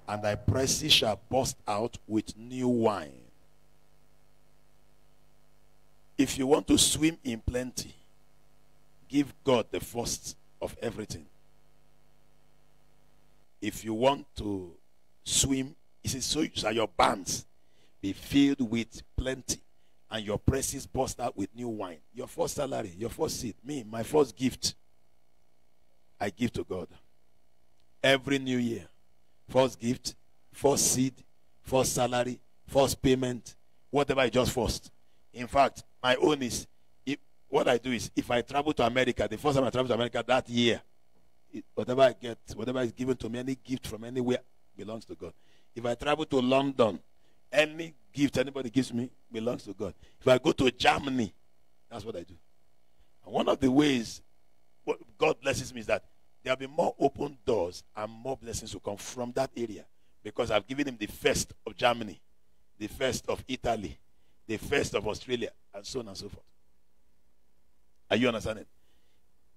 and thy presses shall burst out with new wine. If you want to swim in plenty, give God the first of everything. If you want to swim, it says, so shall your barns be filled with plenty, and your presses burst out with new wine. Your first salary, your first seed, me, my first gift, I give to God. Every new year. First gift, first seed, first salary, first payment, whatever I just first. In fact, my own is, what I do is, if I travel to America, the first time I travel to America that year, whatever I get, whatever is given to me, any gift from anywhere belongs to God. If I travel to London, any gift anybody gives me belongs to God. If I go to Germany, that's what I do. And one of the ways what God blesses me is that there will be more open doors and more blessings will come from that area, because I've given him the first of Germany, the first of Italy, the first of Australia, and so on and so forth. Are you understanding?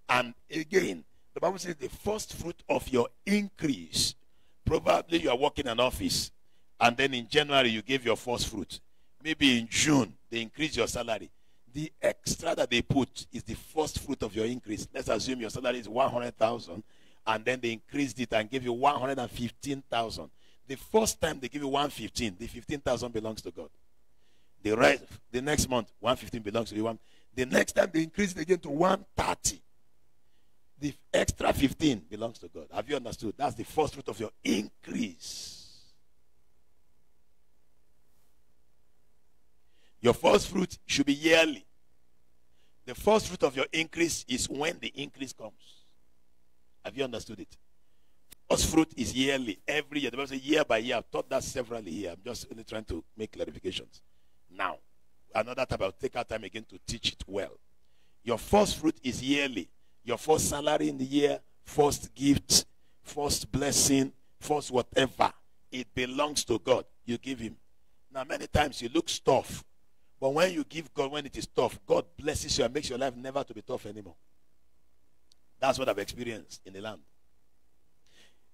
And again, the Bible says the first fruit of your increase. Probably you are working in an office, and then in January you gave your first fruit. Maybe in June they increase your salary. The extra that they put is the first fruit of your increase. Let's assume your salary is 100,000, and then they increased it and gave you 115,000. The first time they give you 115, the 15,000 belongs to God. The next month, 115 belongs to you. The next time they increase it again to 130. The extra 15 belongs to God. Have you understood? That's the first fruit of your increase. Your first fruit should be yearly. The first fruit of your increase is when the increase comes. Have you understood it? First fruit is yearly. Every year. The Bible says year by year. I've taught that severally here. I'm just only trying to make clarifications. Now, another time I'll take our time again to teach it well. Your first fruit is yearly. Your first salary in the year, first gift, first blessing, first whatever. It belongs to God. You give him. Now, many times you look tough. But when you give God when it is tough, God blesses you and makes your life never to be tough anymore. That's what I've experienced in the land.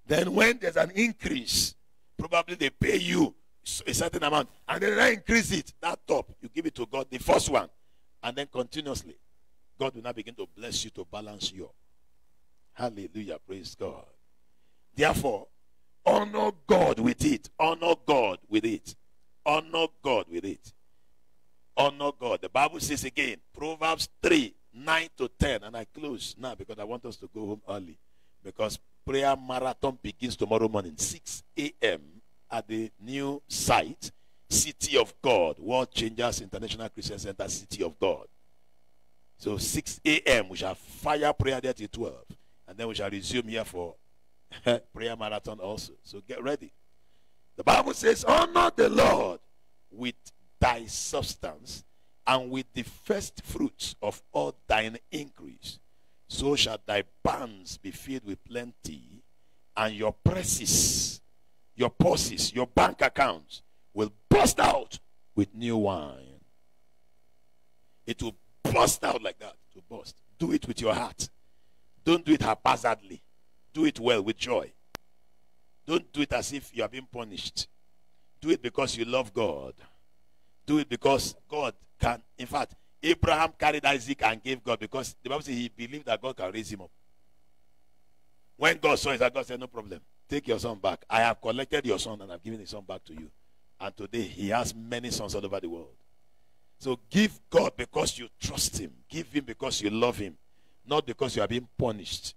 Then when there's an increase, probably they pay you a certain amount, and then they increase it, that top, you give it to God, the first one, and then continuously, God will now begin to bless you to balance you. Hallelujah, praise God. Therefore, honor God with it. Honor God with it. Honor God with it. Honor God. The Bible says again, Proverbs 3, 9 to 10, and I close now because I want us to go home early, because prayer marathon begins tomorrow morning, 6 a.m. at the new site, City of God, World Changers International Christian Center, City of God. So 6 a.m. we shall fire prayer there till 12, and then we shall resume here for prayer marathon also. So get ready. The Bible says, honor the Lord with thy substance and with the first fruits of all thine increase. So shall thy barns be filled with plenty, and your presses, your purses, your bank accounts will burst out with new wine. It will burst out like that, to burst. Do it with your heart. Don't do it haphazardly. Do it well with joy. Don't do it as if you are being punished. Do it because you love God. Do it because God can. In fact, Abraham carried Isaac and gave God because the Bible says he believed that God can raise him up. When God saw it, God said, no problem. Take your son back. I have collected your son and I've given his son back to you. And today he has many sons all over the world. So give God because you trust him. Give him because you love him. Not because you are being punished.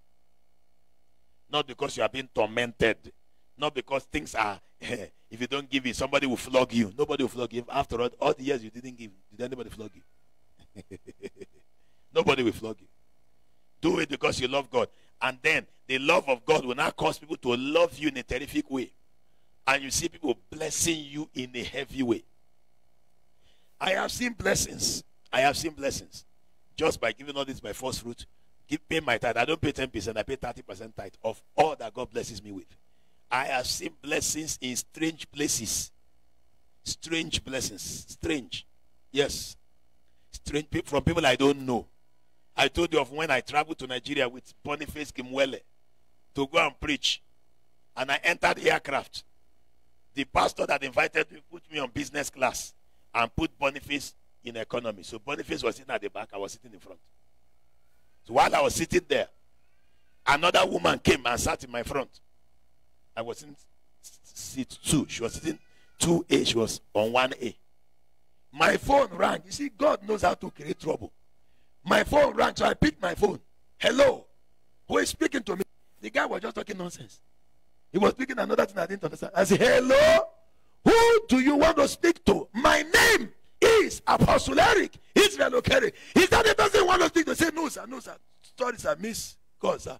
Not because you are being tormented. Not because things are, if you don't give it, somebody will flog you. Nobody will flog you. After all the years you didn't give, did anybody flog you? Nobody will flog you. Do it because you love God. And then the love of God will now cause people to love you in a terrific way. And you see people blessing you in a heavy way. I have seen blessings. I have seen blessings. Just by giving all this my first fruit, pay my tithe. I don't pay 10%, I pay 30% tithe of all that God blesses me with. I have seen blessings in strange places. Strange blessings. Strange. Yes. Strange from people I don't know. I told you of when I traveled to Nigeria with Boniface Kimwele to go and preach. And I entered the aircraft. The pastor that invited me put me on business class and put Boniface in economy. So Boniface was sitting at the back, I was sitting in front. So while I was sitting there, another woman came and sat in my front. I was in seat 2. She was sitting 2A. She was on 1A. My phone rang. You see, God knows how to create trouble. My phone rang, so I picked my phone. Hello. Who is speaking to me? The guy was just talking nonsense. He was speaking another thing I didn't understand. I said, hello? Who do you want to speak to? My name is Apostle Eric Israel Okere. Is that the person you want to speak to? Say, no, sir, no, sir. Sorry, sir, miss. God, sir.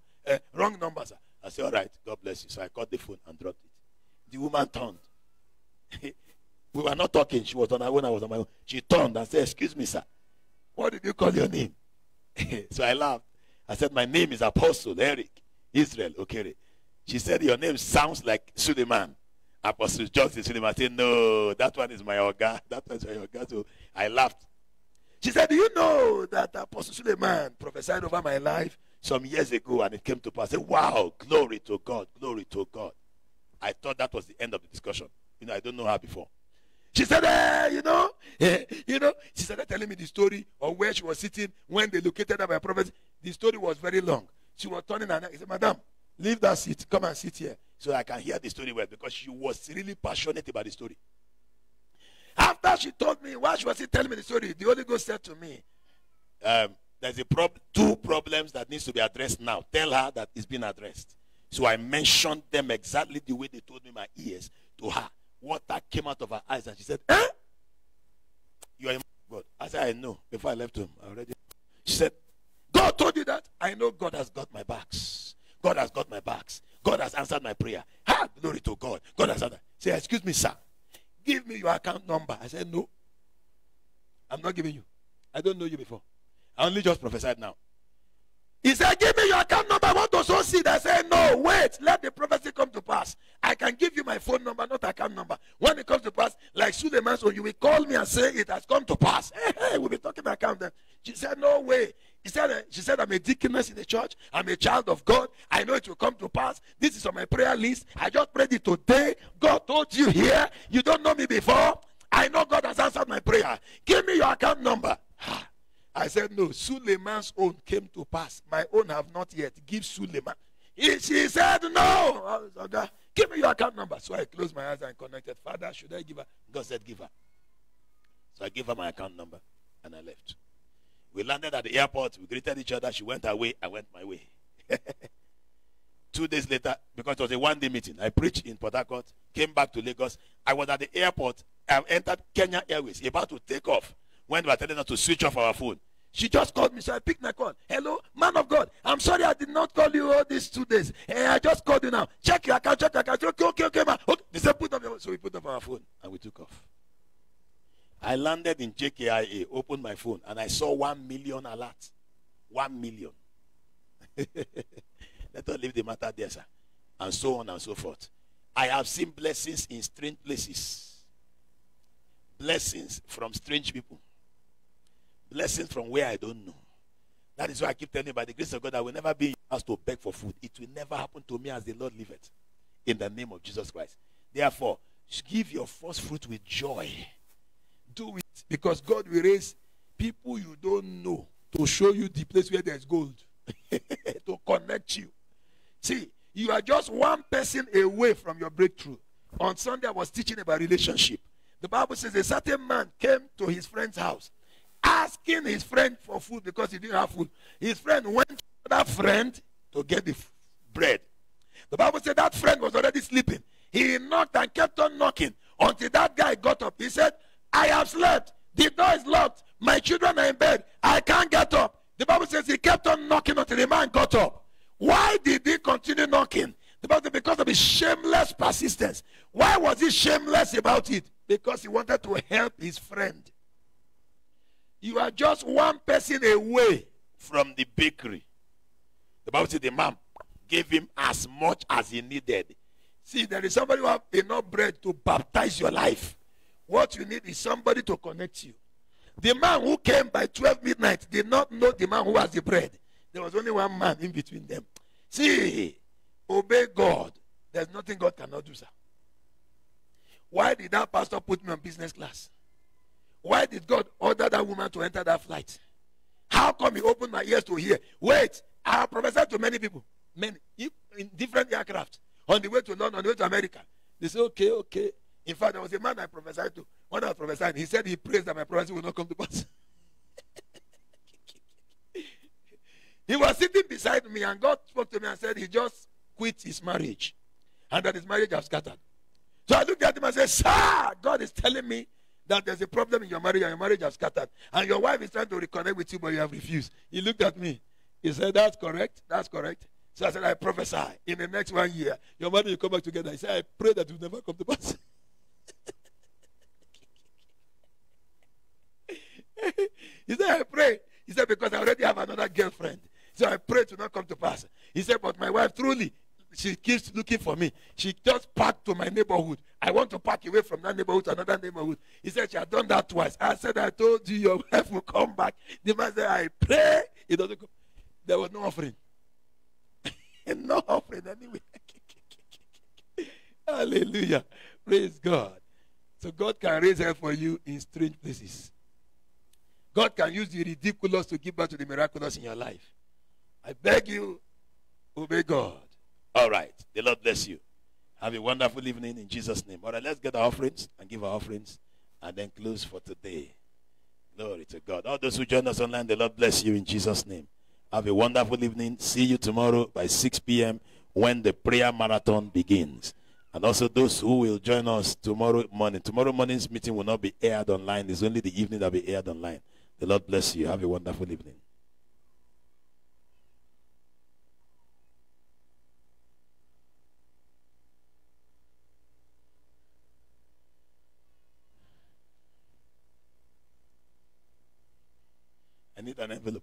Wrong number, sir. I said, all right, God bless you. So I caught the phone and dropped it. The woman turned. We were not talking. She was on her own. I was on my own. She turned and said, excuse me, sir. What did you call your name? So I laughed. I said, my name is Apostle Eric Israel Okere. She said, your name sounds like Suleiman. Apostle Johnson Suleiman. I said, no, that one is my Oga. That one is my Oga. So I laughed. She said, do you know that Apostle Suleiman prophesied over my life some years ago and it came to pass? I said, wow, glory to God, glory to God. I thought that was the end of the discussion. You know, I don't know her before. She said, she started telling me the story of where she was sitting when they located her by prophet. The story was very long. She was turning her neck. She said, madam, leave that seat. Come and sit here so I can hear the story well, because she was really passionate about the story. After she told me, while she was telling me the story, the Holy Ghost said to me, there's two problems that needs to be addressed now. Tell her that it's been addressed. So I mentioned them exactly the way they told me my ears to her. Water came out of her eyes and she said, eh? You are a man of God. I said, I know. Before I left home, I already. She said, God told you that? I know God has got my backs. God has got my backs. God has answered my prayer. Ha! Glory to God. God has answered. Say, excuse me, sir. Give me your account number. I said, no. I'm not giving you. I don't know you before. I only just prophesied now. He said, give me your account number. I want to sow seed. I said, no, wait. Let the prophecy come to pass. I can give you my phone number, not account number. When it comes to pass, like Suleiman, so you will call me and say it has come to pass. Hey, we'll be talking account then. She said, no way. She said, I'm a deaconess in the church. I'm a child of God. I know it will come to pass. This is on my prayer list. I just prayed it today. God told you here. You don't know me before. I know God has answered my prayer. Give me your account number. I said, no, Suleiman's own came to pass. My own have not yet. Give Suleiman. She said, no. Give me your account number. So I closed my eyes and connected. Father, should I give her? God said, give her. So I gave her my account number and I left. We landed at the airport. We greeted each other. She went her way. I went my way. 2 days later, because it was a one-day meeting, I preached in Port Harcourt, came back to Lagos. I was at the airport. I entered Kenya Airways, about to take off, when they were telling us to switch off our phone. She just called me, so I picked my call. Hello, man of God. I'm sorry I did not call you all these 2 days. I just called you now. Check your account, check your account. Okay, man. Okay. They said put up your phone. So we put up our phone and we took off. I landed in JKIA, opened my phone, and I saw 1 million alert. 1 million. Let us leave the matter there, sir. And so on and so forth. I have seen blessings in strange places. Blessings from strange people. Blessings from where I don't know. That is why I keep telling you, by the grace of God, I will never be asked to beg for food. It will never happen to me as the Lord liveth. In the name of Jesus Christ. Therefore, give your first fruit with joy. Do it, because God will raise people you don't know to show you the place where there's gold. To connect you. See, you are just one person away from your breakthrough. On Sunday, I was teaching about relationship. The Bible says a certain man came to his friend's house, asking his friend for food because he didn't have food. His friend went to that friend to get the bread. The Bible said that friend was already sleeping. He knocked and kept on knocking until that guy got up. He said, I have slept. The door is locked. My children are in bed. I can't get up. The Bible says he kept on knocking until the man got up. Why did he continue knocking? The Bible says because of his shameless persistence. Why was he shameless about it? Because he wanted to help his friend. You are just one person away from the bakery. The Bible says the man gave him as much as he needed. See, there is somebody who has enough bread to baptize your life. What you need is somebody to connect you. The man who came by 12 midnight did not know the man who has the bread. There was only one man in between them. See, obey God. There's nothing God cannot do, sir. Why did that pastor put me on business class? Why did God order that woman to enter that flight? How come he opened my ears to hear? Wait, I have prophesied to many people. Many. In different aircraft. On the way to London, on the way to America. They say, okay. In fact, there was a man I prophesied to. When I was prophesying, he said he prays that my prophecy will not come to pass. He was sitting beside me and God spoke to me and said he just quit his marriage. And that his marriage has scattered. So I looked at him and said, sir, God is telling me that there's a problem in your marriage and your marriage has scattered. And your wife is trying to reconnect with you, but you have refused. He looked at me. He said, that's correct. That's correct. So I said, I prophesy in the next 1 year, your marriage will come back together. He said, I pray that it will never come to pass. He said, I pray. He said, because I already have another girlfriend. So I pray to not come to pass. He said, but my wife truly, she keeps looking for me. She just packed to my neighborhood. I want to pack away from that neighborhood to another neighborhood. He said, she had done that twice. I said, I told you your wife will come back. The man said, I pray. It doesn't come. There was no offering. No offering anyway. Hallelujah. Praise God. So God can raise help for you in strange places. God can use the ridiculous to give back to the miraculous in your life. I beg you, obey God. All right. The Lord bless you. Have a wonderful evening in Jesus' name. All right, let's get our offerings and give our offerings and then close for today. Glory to God. All those who join us online, the Lord bless you in Jesus' name. Have a wonderful evening. See you tomorrow by 6 p.m. when the prayer marathon begins. And also those who will join us tomorrow morning. Tomorrow morning's meeting will not be aired online. It's only the evening that will be aired online. The Lord bless you. Have a wonderful evening. I need an envelope.